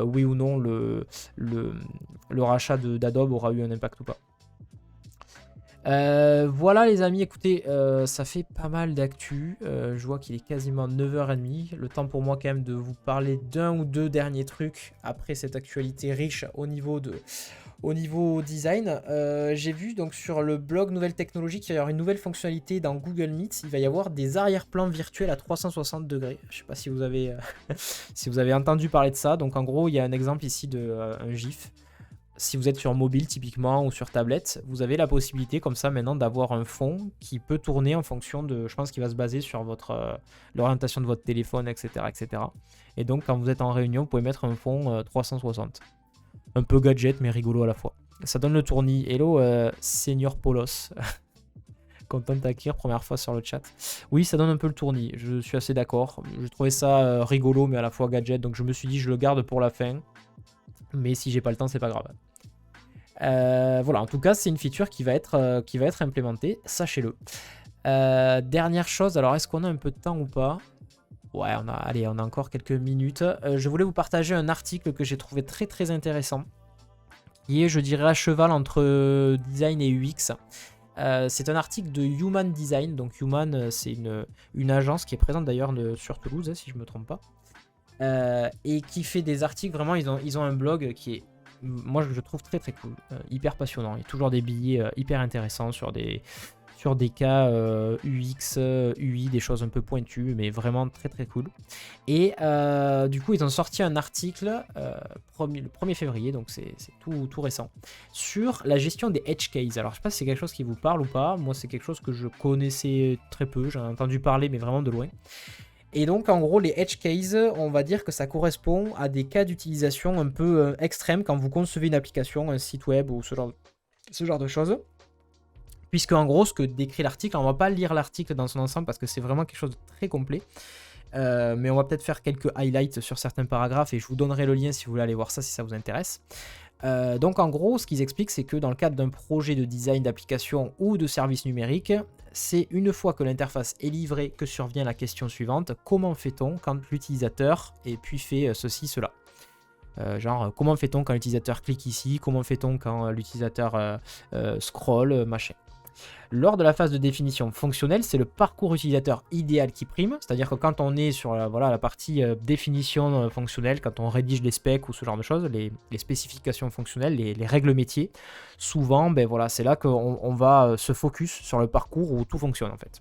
Speaker 1: oui ou non le rachat d'Adobe aura eu un impact ou pas. Voilà les amis, écoutez, ça fait pas mal d'actu, je vois qu'il est quasiment 9h30, le temps pour moi quand même de vous parler d'un ou deux derniers trucs après cette actualité riche au niveau design. J'ai vu donc sur le blog Nouvelles Technologies qu'il va y avoir une nouvelle fonctionnalité dans Google Meet, il va y avoir des arrière-plans virtuels à 360 degrés, je sais pas si vous avez, si vous avez entendu parler de ça, donc en gros il y a un exemple ici de un GIF. Si vous êtes sur mobile typiquement ou sur tablette, vous avez la possibilité comme ça maintenant d'avoir un fond qui peut tourner en fonction de, je pense qu'il va se baser sur l'orientation de votre téléphone, etc., etc. Et donc quand vous êtes en réunion, vous pouvez mettre un fond 360. Un peu gadget mais rigolo à la fois. Ça donne le tournis. Hello Senior Polos. Content de t'accueillir, première fois sur le chat. Oui, ça donne un peu le tournis, je suis assez d'accord. Je trouvais ça rigolo mais à la fois gadget, donc je me suis dit je le garde pour la fin. Mais si j'ai pas le temps, c'est pas grave. Voilà, en tout cas, c'est une feature qui va être implémentée, sachez-le. Dernière chose, alors est-ce qu'on a un peu de temps ou pas? Ouais, on a encore quelques minutes. Je voulais vous partager un article que j'ai trouvé très très intéressant, qui est, je dirais, à cheval entre design et UX. C'est un article de Human Design. Donc Human, c'est une agence qui est présente d'ailleurs sur Toulouse, si je ne me trompe pas. Et qui fait des articles, vraiment, ils ont un blog qui est, moi je trouve très très cool, hyper passionnant. Il y a toujours des billets hyper intéressants sur des cas UX, UI, des choses un peu pointues, mais vraiment très très cool. Et du coup, ils ont sorti un article le 1er février, donc c'est tout récent, sur la gestion des edge cases. Alors, je sais pas si c'est quelque chose qui vous parle ou pas. Moi, c'est quelque chose que je connaissais très peu. J'en ai entendu parler, mais vraiment de loin. Et donc, en gros, les edge cases, on va dire que ça correspond à des cas d'utilisation un peu extrêmes quand vous concevez une application, un site web ou ce genre de choses. Puisque, en gros, ce que décrit l'article, on va pas lire l'article dans son ensemble parce que c'est vraiment quelque chose de très complet. Mais on va peut-être faire quelques highlights sur certains paragraphes et je vous donnerai le lien si vous voulez aller voir ça si ça vous intéresse. Donc en gros, ce qu'ils expliquent, c'est que dans le cadre d'un projet de design d'application ou de service numérique, c'est une fois que l'interface est livrée que survient la question suivante: comment fait-on quand l'utilisateur et puis fait ceci, cela? Genre, comment fait-on quand l'utilisateur clique ici? Comment fait-on quand l'utilisateur scroll, machin? Lors de la phase de définition fonctionnelle, c'est le parcours utilisateur idéal qui prime, c'est-à-dire que quand on est sur la partie définition fonctionnelle, quand on rédige les specs ou ce genre de choses, les spécifications fonctionnelles, les règles métiers, souvent c'est là qu'on va se focus sur le parcours où tout fonctionne en fait.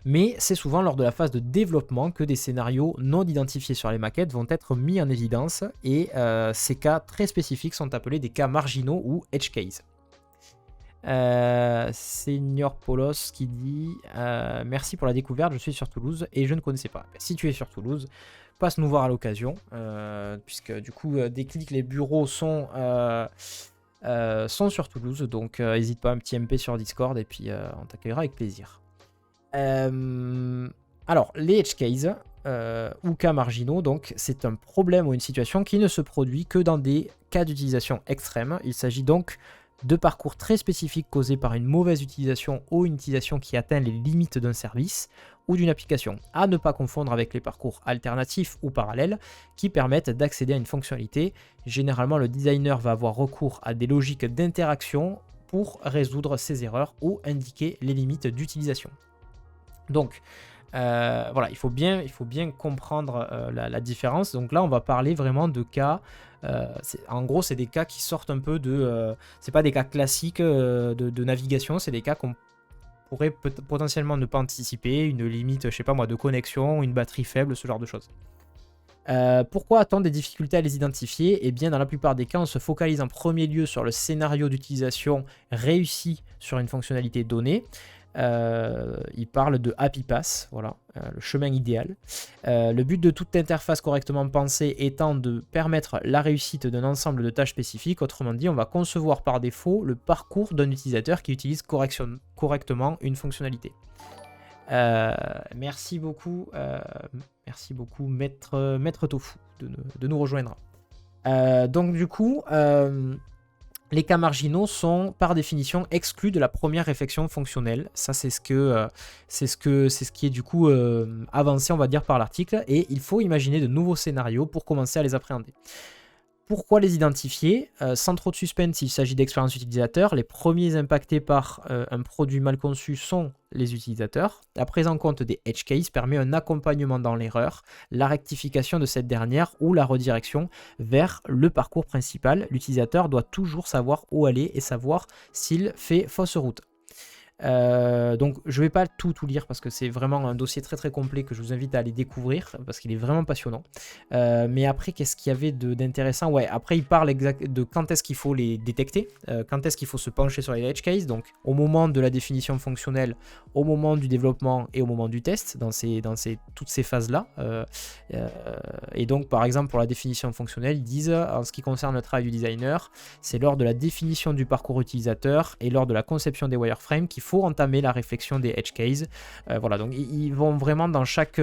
Speaker 1: Mais c'est souvent lors de la phase de développement que des scénarios non identifiés sur les maquettes vont être mis en évidence et ces cas très spécifiques sont appelés des cas marginaux ou edge cases. Senior Polos qui dit merci pour la découverte, je suis sur Toulouse et je ne connaissais pas. Si tu es sur Toulouse, passe nous voir à l'occasion, puisque du coup Déclic, les bureaux sont sur Toulouse, donc n'hésite pas, un petit MP sur Discord et puis on t'accueillera avec plaisir. Alors les edge cases ou cas marginaux, donc c'est un problème ou une situation qui ne se produit que dans des cas d'utilisation extrême. Il s'agit donc de parcours très spécifiques causés par une mauvaise utilisation ou une utilisation qui atteint les limites d'un service ou d'une application, à ne pas confondre avec les parcours alternatifs ou parallèles qui permettent d'accéder à une fonctionnalité. Généralement, le designer va avoir recours à des logiques d'interaction pour résoudre ces erreurs ou indiquer les limites d'utilisation. Donc, voilà, il faut bien comprendre la différence. Donc là, on va parler vraiment de cas. En gros, c'est des cas qui sortent un peu de. C'est pas des cas classiques de navigation, c'est des cas qu'on pourrait potentiellement ne pas anticiper, une limite, je sais pas moi, de connexion, une batterie faible, ce genre de choses. Pourquoi a-t-on des difficultés à les identifier? Eh bien, dans la plupart des cas, on se focalise en premier lieu sur le scénario d'utilisation réussi sur une fonctionnalité donnée. Il parle de Happy Pass, voilà, le chemin idéal. Le but de toute interface correctement pensée étant de permettre la réussite d'un ensemble de tâches spécifiques. Autrement dit, on va concevoir par défaut le parcours d'un utilisateur qui utilise correctement une fonctionnalité. Merci beaucoup, Maître Tofu, de nous rejoindre. Donc du coup, les cas marginaux sont par définition exclus de la première réflexion fonctionnelle. Ça, c'est ce qui est du coup avancé, on va dire, par l'article. Et il faut imaginer de nouveaux scénarios pour commencer à les appréhender. Pourquoi les identifier? Sans trop de suspense, il s'agit d'expérience utilisateur. Les premiers impactés par un produit mal conçu sont les utilisateurs. La prise en compte des edge cases permet un accompagnement dans l'erreur, la rectification de cette dernière ou la redirection vers le parcours principal. L'utilisateur doit toujours savoir où aller et savoir s'il fait fausse route. Donc je vais pas tout lire parce que c'est vraiment un dossier très très complet que je vous invite à aller découvrir parce qu'il est vraiment passionnant. Mais après, qu'est-ce qu'il y avait d'intéressant? Ouais, après il parle de quand est-ce qu'il faut les détecter, quand est-ce qu'il faut se pencher sur les edge cases, donc au moment de la définition fonctionnelle, au moment du développement et au moment du test, dans toutes ces phases-là. Et donc par exemple pour la définition fonctionnelle, ils disent en ce qui concerne le travail du designer, c'est lors de la définition du parcours utilisateur et lors de la conception des wireframes qu'il faut entamer la réflexion des edge cases. Voilà, donc ils vont vraiment dans chaque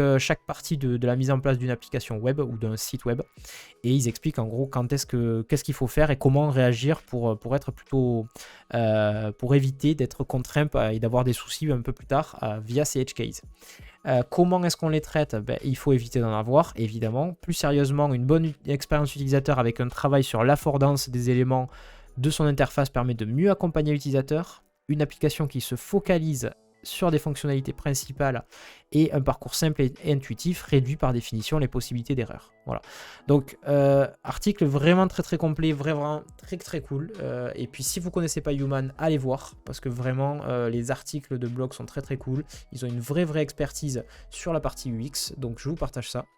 Speaker 1: partie de la mise en place d'une application web ou d'un site web et ils expliquent en gros qu'est-ce qu'il faut faire et comment réagir pour être plutôt pour éviter d'être contraint et d'avoir des soucis un peu plus tard via ces edge cases. Comment est-ce qu'on les traite? Il faut éviter d'en avoir, évidemment. Plus sérieusement, une bonne expérience utilisateur avec un travail sur l'affordance des éléments de son interface permet de mieux accompagner l'utilisateur. Une application qui se focalise sur des fonctionnalités principales et un parcours simple et intuitif réduit par définition les possibilités d'erreur. Voilà. Donc, article vraiment très très complet, vraiment très très cool. Et puis, si vous connaissez pas Human, allez voir parce que vraiment les articles de blog sont très très cool. Ils ont une vraie expertise sur la partie UX. Donc, je vous partage ça.